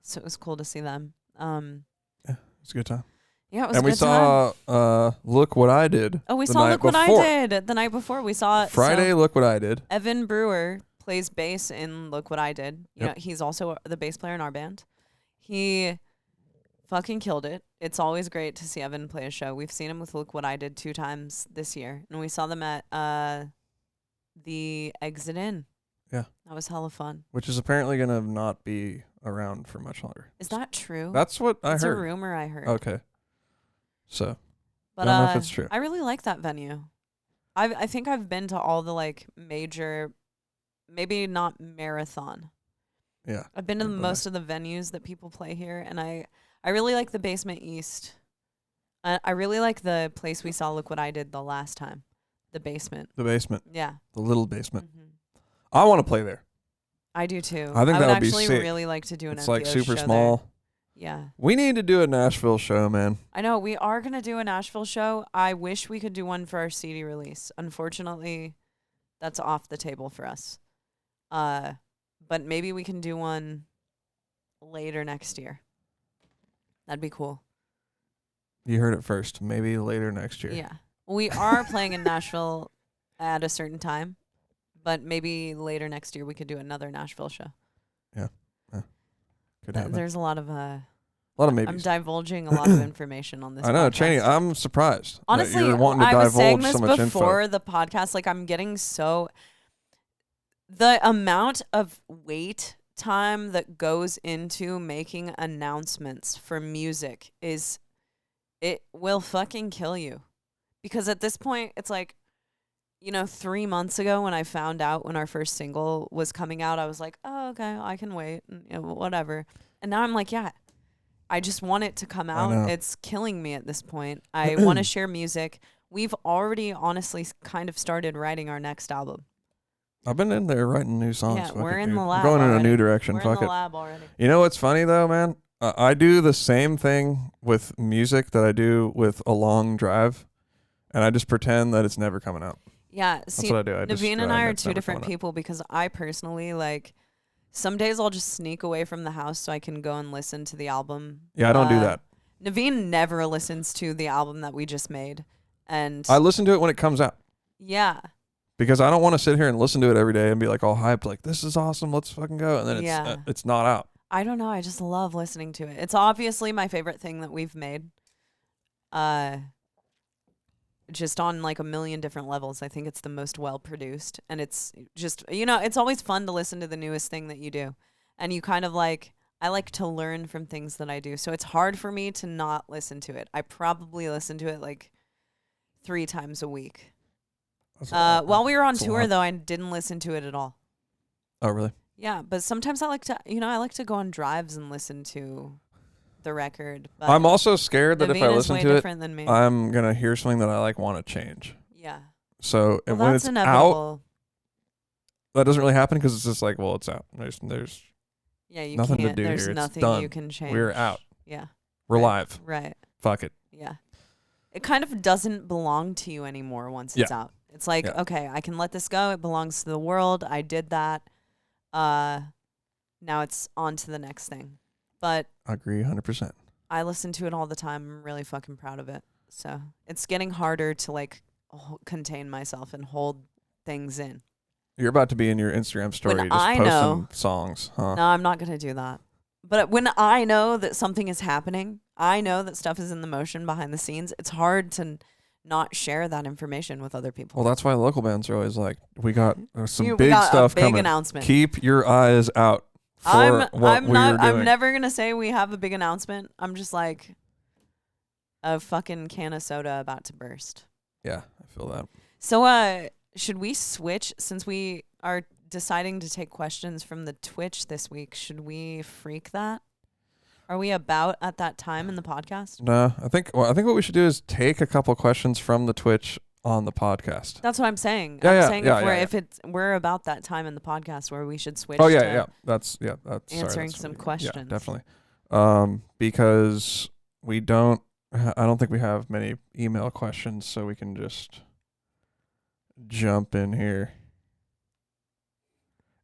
so it was cool to see them. Yeah, it was a good time. Yeah, it was a good time. And we saw Look What I Did. Oh, we saw Look What I Did the night before. We saw Friday, Look What I Did. Evan Brewer plays bass in Look What I Did. You know, he's also the bass player in our band. He fucking killed it. It's always great to see Evan play a show. We've seen him with Look What I Did 2 times this year. And we saw them at the Exit Inn. Yeah. That was hella fun. Which is apparently going to not be around for much longer. Is that true? That's what I heard. It's a rumor I heard. Okay. So, but I don't know if it's true. I really like that venue. I think I've been to all the major, maybe not marathon. Yeah. I've been to most of the venues that people play here, and I really like the Basement East. I really like the place we saw Look What I Did the last time. The Basement. The Basement. Yeah. The little basement. Mm-hmm. I want to play there. I do too. I think that would be sick. I would actually really like to do an ENTHEOS It's super show small. There. Yeah. We need to do a Nashville show, man. I know. We are going to do a Nashville show. I wish we could do one for our CD release. Unfortunately, that's off the table for us. But maybe we can do one later next year. That'd be cool. You heard it first. Maybe later next year. Yeah. We are playing in Nashville at a certain time, but maybe later next year we could do another Nashville show. Yeah. Could happen. There's a lot of maybes. I'm divulging a lot of information on this. I know, podcast. Cheney. I'm surprised. Honestly, that you're wanting to I was saying divulge this so much before info. the podcast. Like, I'm getting the amount of wait time that goes into making announcements for music it will fucking kill you. Because at this point, it's like, 3 months ago when I found out when our first single was coming out, I was like, oh, okay, I can wait, whatever. And now I'm like, yeah, I just want it to come out. It's killing me at this point. I want to share music. We've already honestly kind of started writing our next album. I've been in there writing new songs. Yeah, we're in the lab. We're going already. in a new direction. We're Fuck in the it. lab already. You know what's funny though, man? I do the same thing with music that I do with a long drive, and I just pretend that it's never coming out. Yeah, see, that's what I do. Naveen and I are two different people because I personally, like, some days I'll just sneak away from the house so I can go and listen to the album. Yeah, I don't do that. Naveen never listens to the album that we just made. And I listen to it when it comes out. Yeah. Because I don't want to sit here and listen to it every day and be like all hyped, like, this is awesome, let's fucking go. And then it's not out. I don't know. I just love listening to it. It's obviously my favorite thing that we've made. Just on like a million different levels. I think it's the most well produced. And it's just, it's always fun to listen to the newest thing that you do. And you kind of I like to learn from things that I do. So it's hard for me to not listen to it. I probably listen to it like 3 times a week. While we were on tour, though, I didn't listen to it at all. Oh, really? Yeah, but sometimes I like to go on drives and listen to the record. But I'm also scared that if I listen to it, I'm going to hear something that I want to change. Yeah. So and when it's inevitable. out, that doesn't really happen because it's just like, well, it's out. There's you nothing can't, to do there's here. Nothing it's done. You can change. We're out. Yeah. We're live. Right. Fuck it. Yeah. It kind of doesn't belong to you anymore once it's out. It's like, okay, I can let this go. It belongs to the world. I did that. Now it's on to the next thing. But I agree 100%. I listen to it all the time. I'm really fucking proud of it. So it's getting harder to contain myself and hold things in. You're about to be in your Instagram story just post some songs, huh? No, I'm not going to do that. But when I know that something is happening, I know that stuff is in the motion behind the scenes, it's hard to not share that information with other people. Well, that's why local bands are always like, we got some we big got stuff a big coming. Announcement. Keep your eyes out for what we're doing. I'm never going to say we have a big announcement. I'm just like a fucking can of soda about to burst. Yeah, I feel that. So should we switch since we are deciding to take questions from the Twitch this week? Should we freak that? Are we about at that time in the podcast? No, I think what we should do is take a couple questions from the Twitch on the podcast. That's what I'm saying. We're about that time in the podcast where we should switch. Oh yeah. That's answering some questions. Yeah, definitely. Because I don't think we have many email questions, so we can just jump in here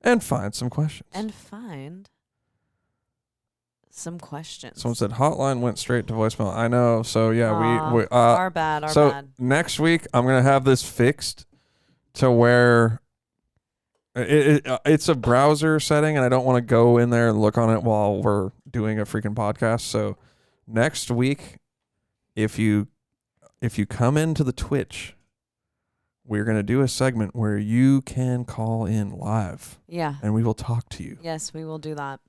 and find some questions. Someone said hotline went straight to voicemail. I know. So yeah, we our bad. Next week I'm gonna have this fixed to where it's a browser setting, and I don't want to go in there and look on it while we're doing a freaking podcast. So next week, if you come into the Twitch, we're gonna do a segment where you can call in live. Yeah. And we will talk to you. Yes, we will do that.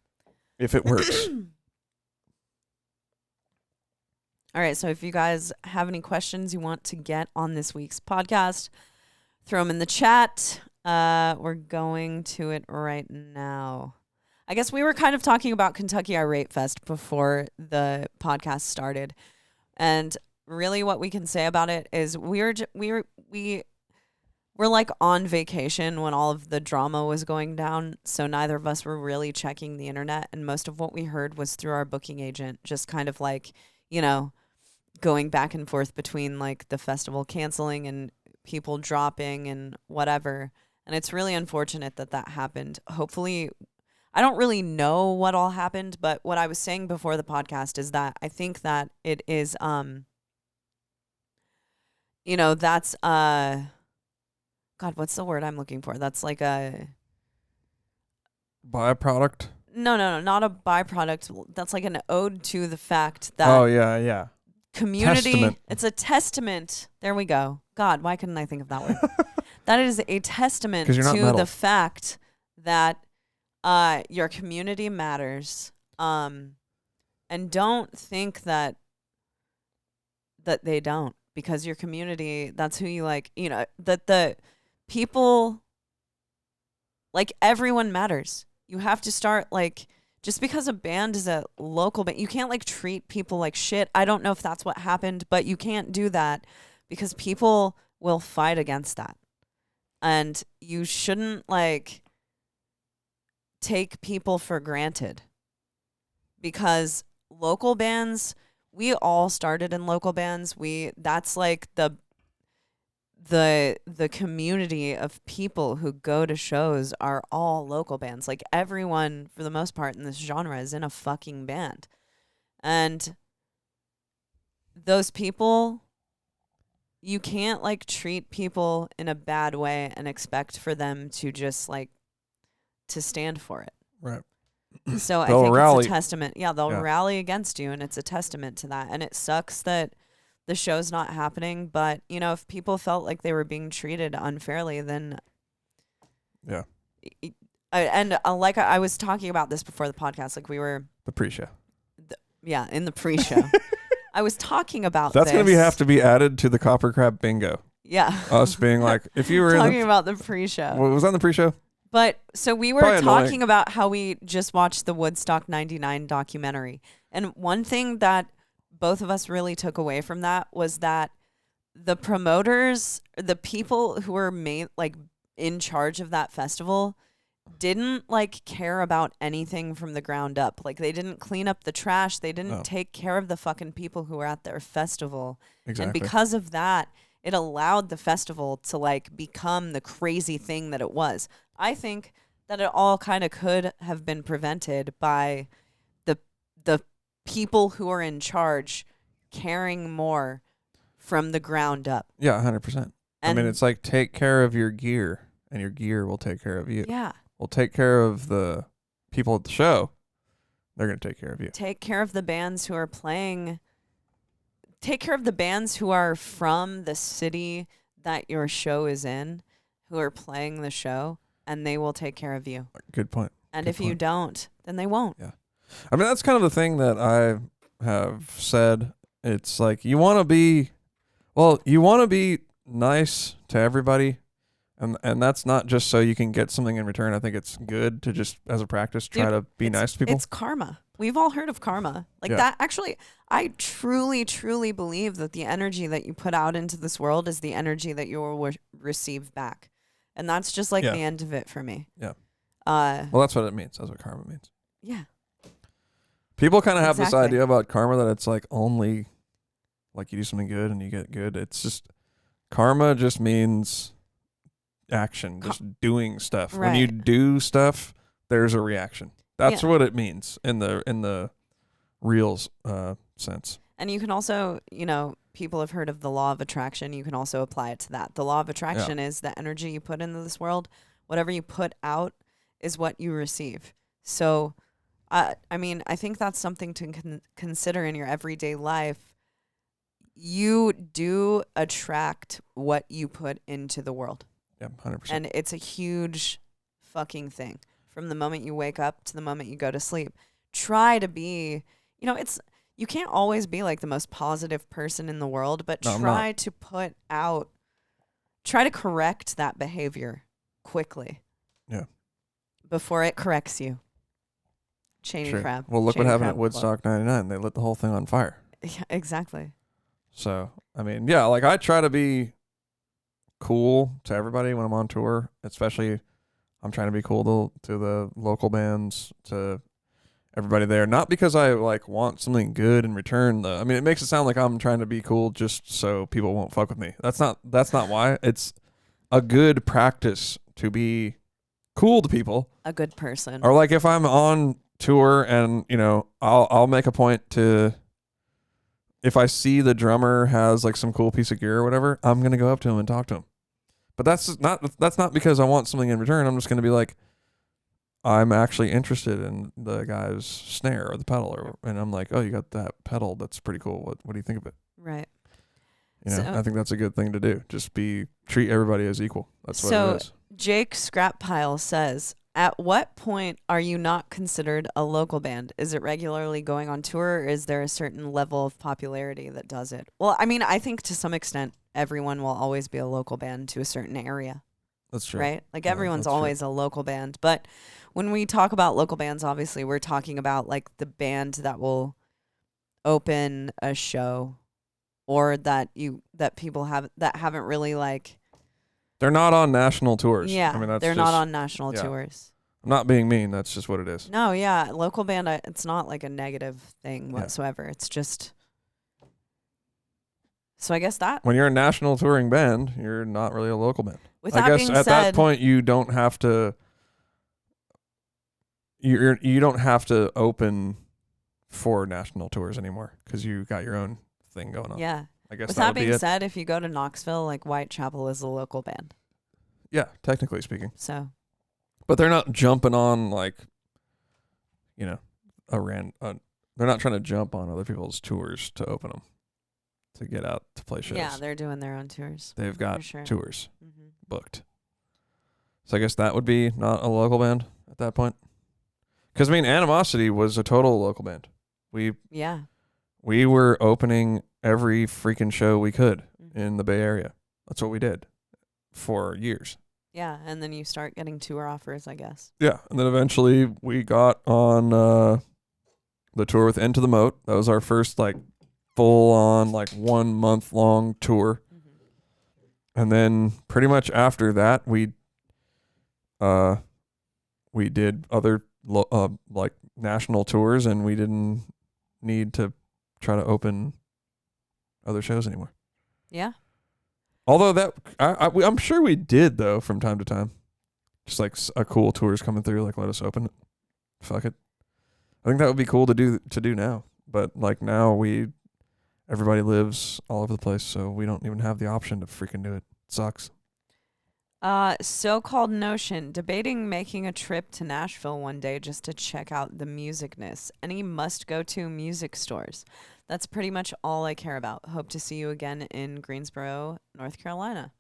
If it works. All right, so if you guys have any questions you want to get on this week's podcast, throw them in the chat. We're going to it right now. I guess we were kind of talking about Kentucky Irate Fest before the podcast started. And really what we can say about it is we're like on vacation when all of the drama was going down, so neither of us were really checking the internet, and most of what we heard was through our booking agent, just kind of going back and forth between the festival canceling and people dropping and whatever. And it's really unfortunate that happened. Hopefully, I don't really know what all happened, but what I was saying before the podcast is that I think that it is, that's, God, what's the word I'm looking for? That's like a byproduct. No, not a byproduct. That's like an ode to the fact that yeah. Community. Testament. It's a testament. There we go. God, why couldn't I think of that word? That is a testament to the fact that your community matters. And don't think that they don't, because your community, that's who you like, that the people, like, everyone matters. You have to start, like, just because a band is a local band, you can't, like, treat people like shit. I don't know if that's what happened, but you can't do that because people will fight against that. And you shouldn't, like, take people for granted, because local bands, we all started in local bands. That's like the community of people who go to shows are all local bands. Like, everyone, for the most part, in this genre is in a fucking band. And those people, you can't, like, treat people in a bad way and expect for them to just, like, to stand for it. Right. So I They'll think rally. it's a testament. Yeah, they'll rally against you, and it's a testament to that. And it sucks that the show's not happening, but, if people felt like they were being treated unfairly, then... Yeah. Like I was talking about this before the podcast, like we were... The pre-show. In the pre-show. I was talking about That's going to have to be added to the KoperCrabb bingo. Yeah. Us being like, if you were talking about the pre-show. Was that in the pre-show? But, so we were Probably talking annoying. about how we just watched the Woodstock 99 documentary. And one thing that both of us really took away from that was that the promoters, the people who were in charge of that festival, didn't, like, care about anything from the ground up. Like, they didn't clean up the trash. They didn't take care of the fucking people who were at their festival. Exactly. And because of that, it allowed the festival to, like, become the crazy thing that it was. I think that it all kind of could have been prevented by the people who are in charge caring more from the ground up. Yeah, 100%. I mean, it's like, take care of your gear, and your gear will take care of you. Yeah. We'll take care of the people at the show. They're going to take care of you. Take care of the bands who are playing. Take care of the bands who are from the city that your show is in, who are playing the show, and they will take care of you. Good point. And if you don't, then they won't. Yeah. I mean, that's kind of the thing that I have said. It's like, you want to be nice to everybody. And that's not just so you can get something in return. I think it's good to just, as a practice, try to be nice to people. It's karma. We've all heard of karma. That. Actually, I truly, truly believe that the energy that you put out into this world is the energy that you will receive back. And that's just like the end of it for me. Yeah. Well, that's what it means. That's what karma means. Yeah. People kind of have this idea about karma that it's like only like you do something good and you get good. It's just, karma just means action, just doing stuff. Right. When you do stuff, there's a reaction. That's what it means in the real sense. And you can also, people have heard of the law of attraction. You can also apply it to that. The law of attraction is the energy you put into this world. Whatever you put out is what you receive. So, I mean, I think that's something to consider in your everyday life. You do attract what you put into the world. Yeah, 100%. And it's a huge fucking thing. From the moment you wake up to the moment you go to sleep. Try to be, you can't always be like the most positive person in the world, but try to correct that behavior quickly. Yeah. Before it corrects you. Cheney Crab. Well, look what happened at Woodstock 99. They lit the whole thing on fire. Yeah, exactly. So, I mean, yeah, like, I try to be cool to everybody when I'm on tour, especially I'm trying to be cool to the local bands, to everybody there. Not because I, like, want something good in return, though. I mean, it makes it sound like I'm trying to be cool just so people won't fuck with me. That's not why. It's a good practice to be cool to people. A good person. Or like if I'm on tour and, you know, I'll make a point to, if I see the drummer has like some cool piece of gear or whatever, I'm going to go up to him and talk to him. But that's not because I want something in return. I'm just going to be like, I'm actually interested in the guy's snare or the pedal, and I'm like, oh, you got that pedal. That's pretty cool. What do you think of it? Right. You know, I think that's a good thing to do. Just treat everybody as equal. That's what it is. Jake Scrappile says, at what point are you not considered a local band? Is it regularly going on tour, or is there a certain level of popularity that does it? Well, I mean, I think to some extent, everyone will always be a local band to a certain area. That's true. Right? Like everyone's always a local band. But when we talk about local bands, obviously we're talking about like the band that will open a show, or that people haven't really like. They're not on national tours. Yeah, I mean, they're not on national tours. I'm not being mean. That's just what it is. No, yeah, local band. It's not like a negative thing whatsoever. It's just. So I guess that when you're a national touring band, you're not really a local band. With that being said, at that point you don't have to. You don't have to open for national tours anymore because you got your own thing going on. Yeah. I guess with that that being said, if you go to Knoxville, like Whitechapel is a local band. Yeah, technically speaking. So. But they're not jumping on like, you know, they're not trying to jump on other people's tours to open them, to get out to play shows. Yeah, they're doing their own tours. They've got tours Mm-hmm. booked. So I guess that would be not a local band at that point. Because, I mean, Animosity was a total local band. We were opening every freaking show we could in the Bay Area. That's what we did for years. Yeah, and then you start getting tour offers, I guess. Yeah, and then eventually we got on the tour with Into the Moat. That was our first, like, full-on, like, 1 month long tour. Mm-hmm. And then pretty much after that, we did other like national tours, and we didn't need to try to open other shows anymore. Yeah. Although I'm sure we did though from time to time, just like a cool tour's coming through, like let us open it. Fuck it. I think that would be cool to do now, but like now everybody lives all over the place, so we don't even have the option to freaking do it. It sucks. So-called Notion, debating making a trip to Nashville one day just to check out the musicness. Any must-go-to music stores. That's pretty much all I care about. Hope to see you again in Greensboro, North Carolina.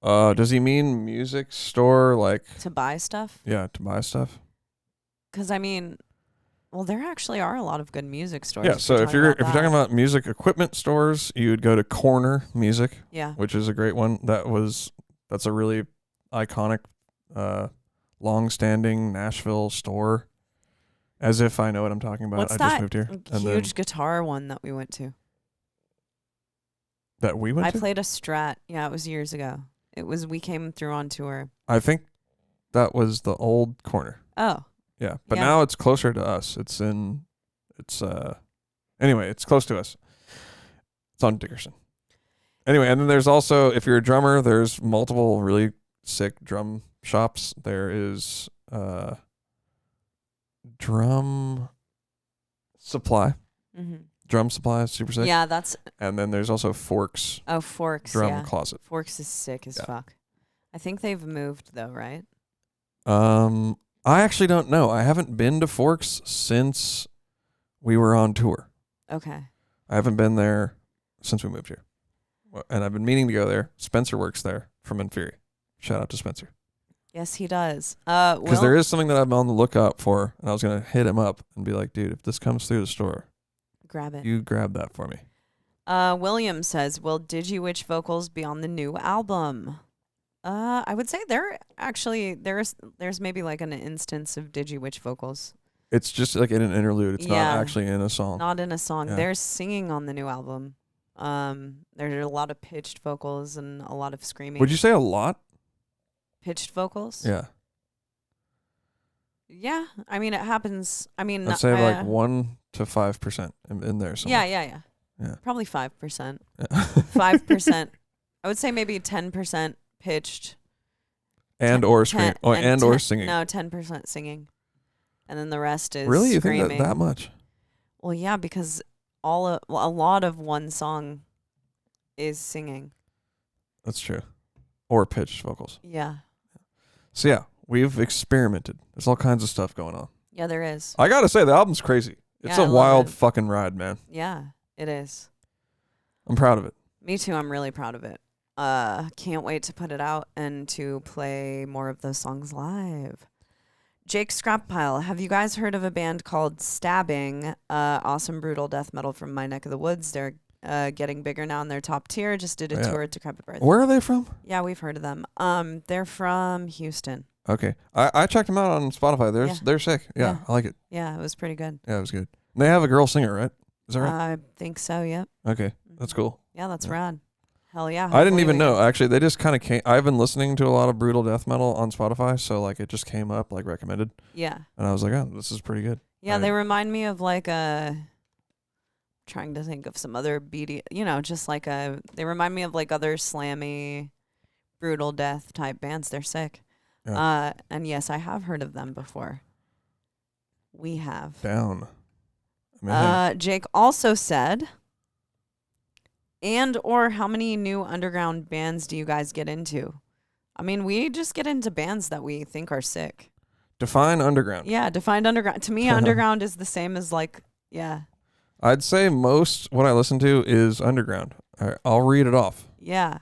Does he mean music store, like to buy stuff? Yeah, to buy stuff. Because I mean, well, there actually are a lot of good music stores. Yeah, so if you're talking about music equipment stores, you would go to Corner Music. Yeah, which is a great one. That's a really iconic, long-standing Nashville store. As if I know what I'm talking about. What's I that just moved here. huge guitar one that we went to? That we went to? I played a Strat. Yeah, it was years ago. We came through on tour. I think that was the old Corner. Oh. Yeah, but now it's closer to us. Anyway, it's close to us. It's on Dickerson. Anyway, and then there's also, if you're a drummer, there's multiple really sick drum shops. There is Drum Supply. Mm-hmm. Drum Supply is super sick. Yeah, that's... And then there's also Forks. Oh, Forks, Drum Closet. Forks is sick as fuck. I think they've moved, though, right? I actually don't know. I haven't been to Forks since we were on tour. Okay. I haven't been there since we moved here. And I've been meaning to go there. Spencer works there from Inferi. Shout out to Spencer. Yes, he does. Because there is something that I'm on the lookout for, and I was going to hit him up and be like, dude, if this comes through the store, grab it. You grab that for me. William says, will Digiwitch vocals be on the new album? I would say there's maybe like an instance of Digiwitch vocals. It's just like in an interlude. It's not actually in a song. Not in a song. Yeah. There's singing on the new album. There are a lot of pitched vocals and a lot of screaming. Would you say a lot? Pitched vocals? Yeah. Yeah. I mean, it happens. I mean, I'd say like 1 to 5% in there somewhere. Yeah. Probably 5%. 5%. I would say maybe 10% pitched, and or scream or singing. No, 10% singing, and then the rest is Really? You screaming. think that much? Well, yeah, because a lot of one song is singing. That's true. Or pitched vocals. Yeah. So yeah, we've experimented. There's all kinds of stuff going on. Yeah, there is. I gotta say, the album's crazy. It's Yeah, a I love wild it. fucking ride, man. Yeah, it is. I'm proud of it. Me too. I'm really proud of it. Can't wait to put it out and to play more of those songs live. Jake Scrappile, have you guys heard of a band called Stabbing? Awesome brutal death metal from my neck of the woods. They're getting bigger now in their top tier. Just did a tour at Decrepit Birth. Where are they from? Yeah, we've heard of them. They're from Houston. Okay. I checked them out on Spotify. They're sick. Yeah, I like it. Yeah, it was pretty good. Yeah, it was good. They have a girl singer, right? Is that right? I think so, yep. Okay. That's cool. Yeah, that's rad. Hell yeah. I didn't hopefully even we know. can- Actually, they just kind of came. I've been listening to a lot of brutal death metal on Spotify, so like it just came up like recommended, Yeah. and I was like, oh, this is pretty good. Yeah, they remind me of like trying to think of some other BD, just like they remind me of like other slammy, brutal death type bands. They're sick. Yeah. And yes, I have heard of them before. We have. Down. I mean, hey, Jake also said, and or how many new underground bands do you guys get into? I mean, we just get into bands that we think are sick. define underground. Yeah, defined underground. To me, underground is the same as like, yeah. I'd say most what I listen to is underground. All right, I'll read it off. Yeah.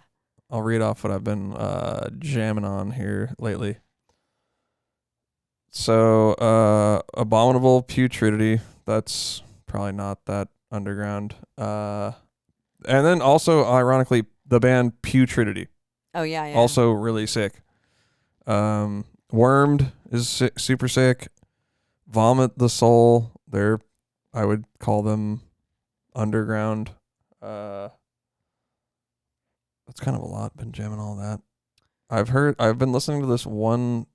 I'll read off what I've been jamming on here lately. So, Abominable Putridity. That's probably not that underground. And then also, ironically, the band Putridity. Oh, yeah, yeah. Also really sick. Wormed is super sick. Vomit the Soul. I would call them underground. That's kind of a lot. Been jamming all that. I've been listening to this one.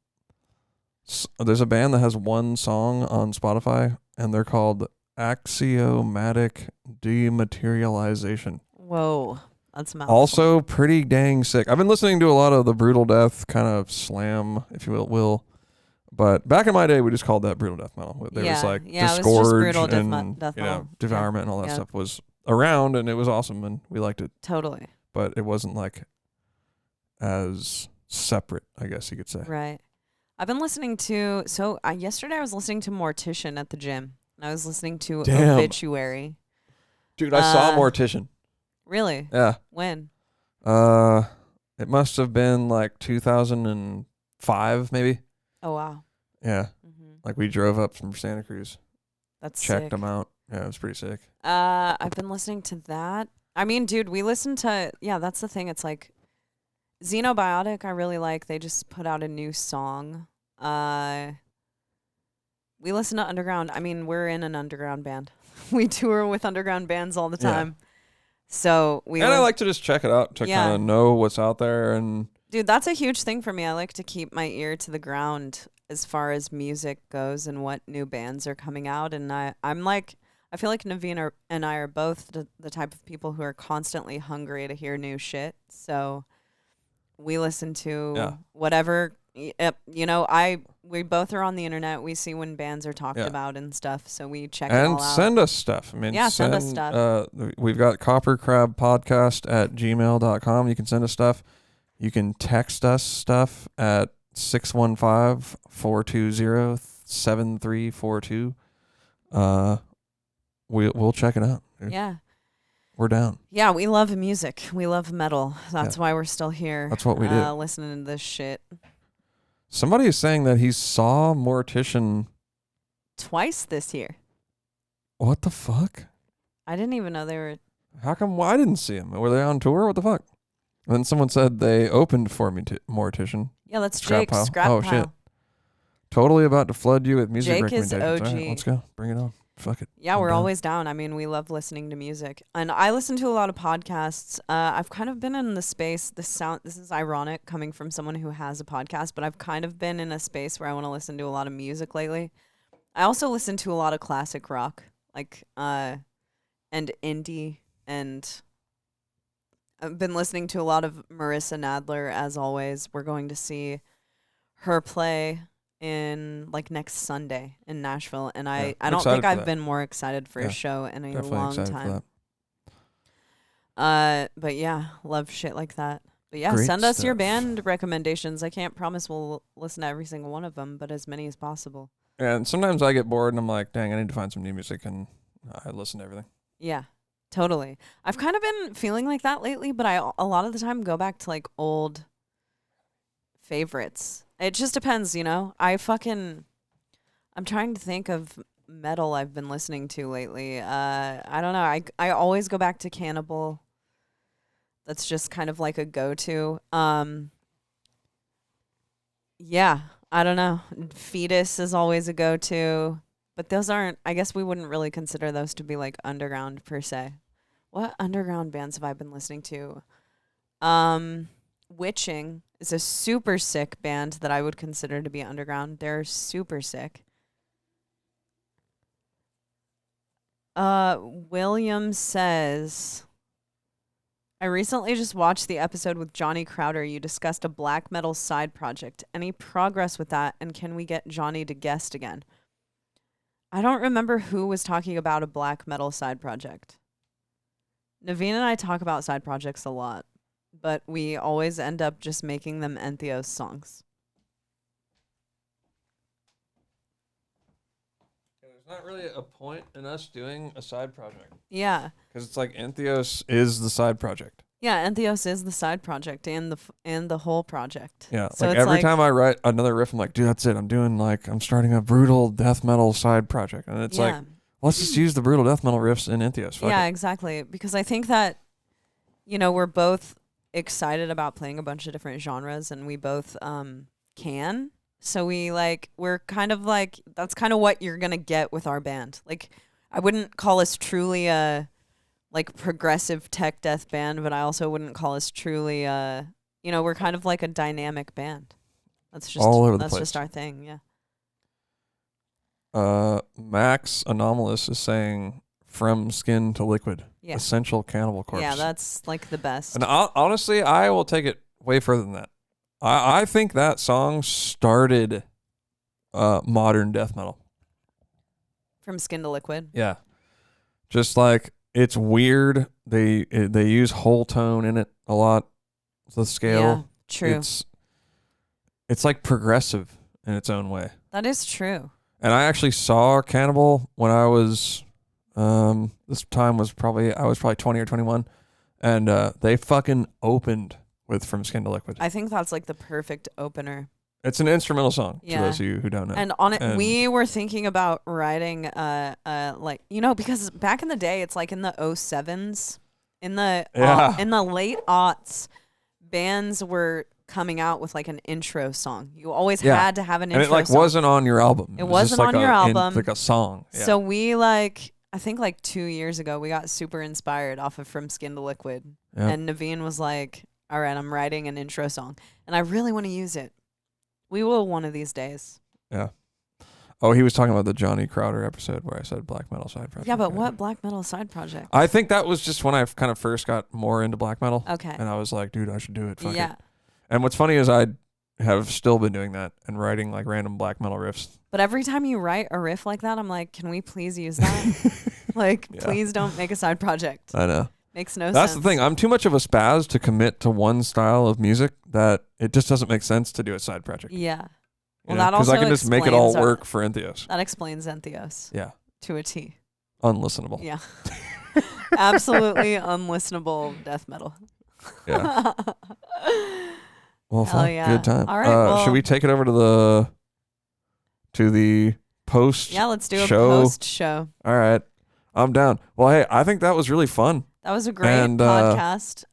There's a band that has one song on Spotify, and they're called Axiomatic Dematerialization. Whoa. That's a mouthful. Also pretty dang sick. I've been listening to a lot of the brutal death kind of slam, if you will. But back in my day, we just called that brutal death metal. There was like Disgorge and Devourment and all that stuff was around, and it was awesome, and we liked it. Totally. But it wasn't like as separate, I guess you could say. Right. I've been listening to, yesterday I was listening to Mortician at the gym, and I was listening to Obituary. Dude, I saw Mortician. Really? Yeah. When? It must have been like 2005, maybe. Oh, wow. Yeah. Mm-hmm. Like we drove up from Santa Cruz. That's checked sick. them out. Yeah, it was pretty sick. I've been listening to that. I mean, dude, we listen to, that's the thing. It's like Xenobiotic, I really like. They just put out a new song. We listen to underground. I mean, we're in an underground band. We tour with underground bands all the time. Yeah. So I like to just check it out to kind of know what's out there. And dude, that's a huge thing for me. I like to keep my ear to the ground as far as music goes and what new bands are coming out. And I'm like, I feel like Naveen and I are both the type of people who are constantly hungry to hear new shit. So we listen to whatever, we both are on the internet. We see when bands are talked about and stuff. So we check it all out. And send us stuff. I mean, send us stuff. We've got KoperCrabb Podcast at gmail.com. You can send us stuff. You can text us stuff at 615-420-7342. We'll check it out. Dude. Yeah. We're down. Yeah, we love music. We love metal. That's why we're still here. That's what we do. Listening to this shit. Somebody is saying that he saw Mortician twice this year. What the fuck? I didn't even know they were. How come I didn't see him? Were they on tour? What the fuck? And then someone said they opened for me Mortician. Yeah, that's Jake Scrap Oh, shit. Totally about to flood you with music Jake recommendations. Is OG. All right, let's go. Bring it on. Fuck it. Yeah, we're always down. I mean, we love listening to music. And I listen to a lot of podcasts. I've kind of been in the space, this is ironic coming from someone who has a podcast, but I've kind of been in a space where I want to listen to a lot of music lately. I also listen to a lot of classic rock, like, and indie, and I've been listening to a lot of Marissa Nadler, as always. We're going to see her play in like next Sunday in Nashville, and I don't excited think for I've that. been more excited for a show in a Definitely long excited time. for that. But yeah, love shit like that. But yeah, Great send us your stuff. band recommendations. I can't promise we'll listen to every single one of them, but as many as possible. And sometimes I get bored and I'm like, dang, I need to find some new music, and I listen to everything. Yeah, totally. I've kind of been feeling like that lately, but I a lot of the time go back to like old favorites. It just depends, you know? I'm trying to think of metal I've been listening to lately. I don't know. I always go back to Cannibal. That's just kind of like a go-to. Yeah, I don't know. Fetus is always a go-to, but those aren't, I guess we wouldn't really consider those to be like underground per se. What underground bands have I been listening to? Witching is a super sick band that I would consider to be underground. They're super sick. William says, I recently just watched the episode with Johnny Crowder. You discussed a black metal side project. Any progress with that, and can we get Johnny to guest again? I don't remember who was talking about a black metal side project. Naveen and I talk about side projects a lot, but we always end up just making them ENTHEOS songs. There's not really a point in us doing a side project. Yeah. Because it's like ENTHEOS is the side project. Yeah, ENTHEOS is the side project and the whole project. Yeah, So like it's every time I write another riff, I'm like, dude, that's it. I'm starting a brutal death metal side project. And it's like, let's just use the brutal death metal riffs in ENTHEOS. Fuck yeah, it. exactly. Because I think that, you know, we're both excited about playing a bunch of different genres, and we both can. So we're kind of like, that's kind of what you're going to get with our band. Like, I wouldn't call us truly a like progressive tech death band, but I also wouldn't call us truly you know, we're kind of like a dynamic band. That's just all over the that's place. just our thing, yeah. Max Anomalous is saying From Skin to Liquid. Yeah. Essential Cannibal Corpse. Yeah, that's like the best. And honestly, I will take it way further than that. I think that song started modern death metal. From Skin to Liquid. Yeah. Just like, it's weird. They use whole tone in it a lot. The scale. Yeah, true. It's like progressive in its own way. That is true. And I actually saw Cannibal when I was this time was probably 20 or 21, and they fucking opened with From Skin to Liquid. I think that's like the perfect opener. It's an instrumental song, Yeah. to those of you who don't know. And on it, we were thinking about writing, like, you know, because back in the day, it's like in the 07s, in the late aughts, bands were coming out with like an intro song. You always had to have an intro song. And it like wasn't on your album. It was wasn't on your album. Like a song. Yeah. So we like, I think like 2 years ago, we got super inspired off of From Skin to Liquid. Yeah. And Naveen was like, all right, I'm writing an intro song. And I really want to use it. We will one of these days. Yeah. Oh, he was talking about the Johnny Crowder episode where I said black metal side project. Yeah, but what black metal side project? I think that was just when I kind of first got more into black metal. Okay. And I was like, dude, I should do it. Fuck Yeah. it. And what's funny is I have still been doing that and writing like random black metal riffs. But every time you write a riff like that, I'm like, can we please use that? Like, please don't make a side project. I know. Makes no sense. That's the thing. I'm too much of a spaz to commit to one style of music that it just doesn't make sense to do a side project. Yeah. Well, that also because I can just make it all work for ENTHEOS. That explains ENTHEOS. Yeah. To a T. Unlistenable. Yeah. Absolutely unlistenable death metal. Yeah. Well, fuck, yeah. good time. All right. Should we take it over to the post? Yeah, let's do a show? post show. All right. I'm down. Well, hey, I think that was really fun. That was a great podcast.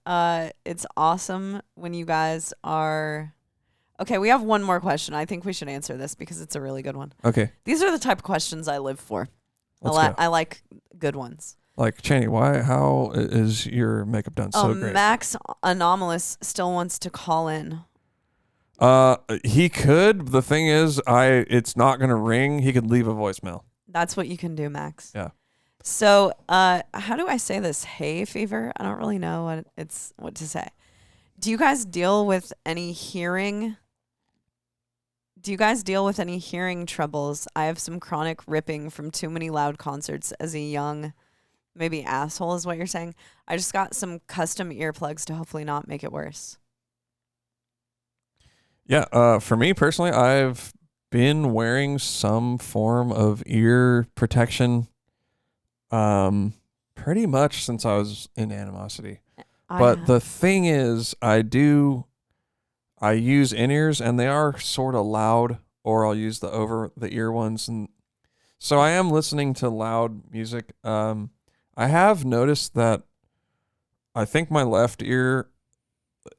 It's awesome when you guys are... Okay, we have one more question. I think we should answer this because it's a really good one. Okay. These are the type of questions I live for. I like good ones. Like, Chaney, how is your makeup done so great? Max Anomalous still wants to call in. He could. The thing is, it's not going to ring. He could leave a voicemail. That's what you can do, Max. Yeah. So, how do I say this? Hay fever? I don't really know what to say. Do you guys deal with any hearing Do you guys deal with any hearing troubles? I have some chronic ripping from too many loud concerts as a young, maybe asshole is what you're saying. I just got some custom earplugs to hopefully not make it worse. Yeah, for me personally, I've been wearing some form of ear protection pretty much since I was in Animosity. But the thing is, I use in-ears, and they are sort of loud, or I'll use the over-the-ear ones. And so I am listening to loud music. I have noticed that I think my left ear,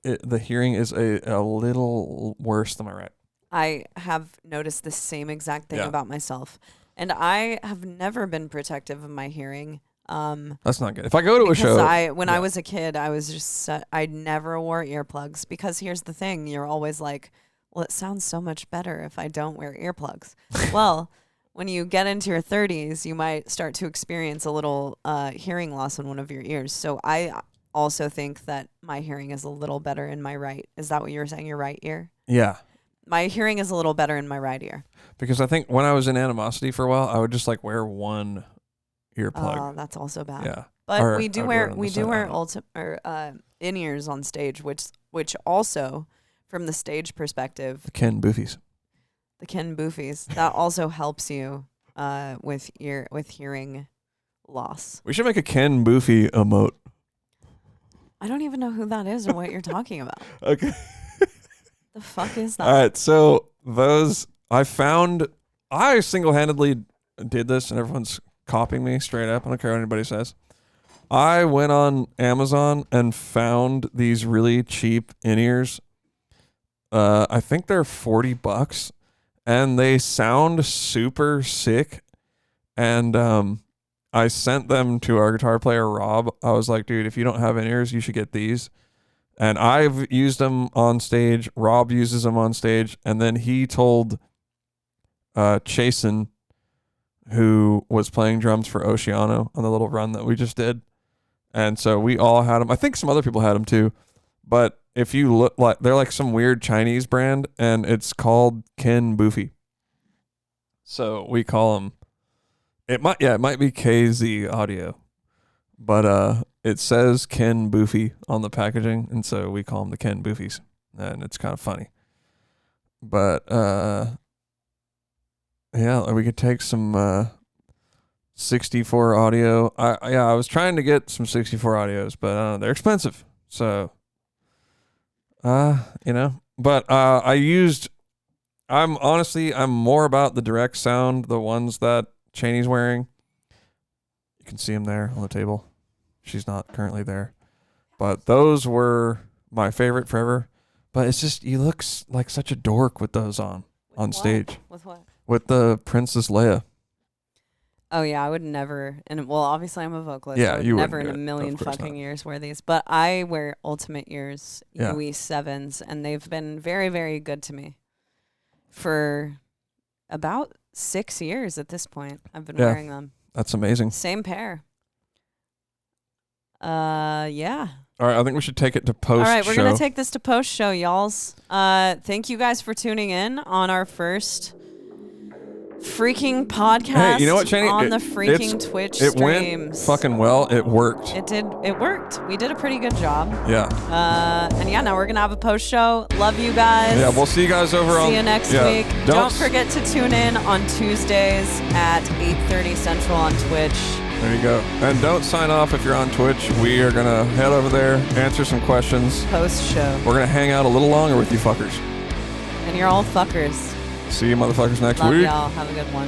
the hearing is a little worse than my right. I have noticed the same exact thing about myself. And I have never been protective of my hearing. That's not good. If I go to a show, when I was a kid, I was just I never wore earplugs because here's the thing: you're always like, well, it sounds so much better if I don't wear earplugs. Well, when you get into your 30s, you might start to experience a little hearing loss in one of your ears. So I also think that my hearing is a little better in my right. Is that what you were saying? Your right ear? Yeah. My hearing is a little better in my right ear. Because I think when I was in Animosity for a while, I would just like wear one earplug. Oh, that's also bad. Yeah. But we do wear in-ears on stage, which also, from the stage perspective, the Ken Boofies. That also helps you with hearing loss. We should make a Ken Boofy emote. I don't even know who that is or what you're talking about. Okay. The fuck is that? All right, so I single-handedly did this, and everyone's copying me straight up. I don't care what anybody says. I went on Amazon and found these really cheap in-ears. I think they're $40, and they sound super sick. And I sent them to our guitar player, Rob. I was like, dude, if you don't have in-ears, you should get these. And I've used them on stage. Rob uses them on stage. And then he told Chasen, who was playing drums for Oceano on the little run that we just did. And so we all had them. I think some other people had them too. But if you look, like, they're like some weird Chinese brand, and it's called Ken Boofy. So we call them, it might be KZ Audio, but it says Ken Boofy on the packaging, and so we call them the Ken Boofies, and it's kind of funny. But yeah, we could take some 64 audio. I was trying to get some 64 audios, but they're expensive. So but I'm more about the direct sound, the ones that Cheney's wearing. You can see them there on the table. She's not currently there, but those were my favorite forever. But it's just, you look like such a dork with those on stage. With what? With the Princess Leia. Oh yeah, I would never. And well, obviously I'm a vocalist. Yeah, I would you never in wouldn't a do it. million Of course fucking not. years wear these. But I wear Ultimate Ears Yeah. UE 7s, and they've been very, very good to me for about 6 years at this point. I've been wearing them. That's amazing. Same pair. Yeah. All right, I think we should take it to post. All right, we're going to take this to post show, y'alls. Thank you guys for tuning in on our first freaking podcast. Hey, you know what, Cheney? On the freaking Twitch it streams. Went fucking well. It worked. It worked. We did a pretty good job. Yeah. And yeah, now we're going to have a post show. Love you guys. Yeah, we'll see you guys over on. See you next week. Don't forget to tune in on Tuesdays at 8:30 Central on Twitch. There you go. And don't sign off if you're on Twitch. We are going to head over there, answer some questions. Post show. We're going to hang out a little longer with you fuckers. And you're all fuckers. See you motherfuckers next Love week. y'all. Have a good one.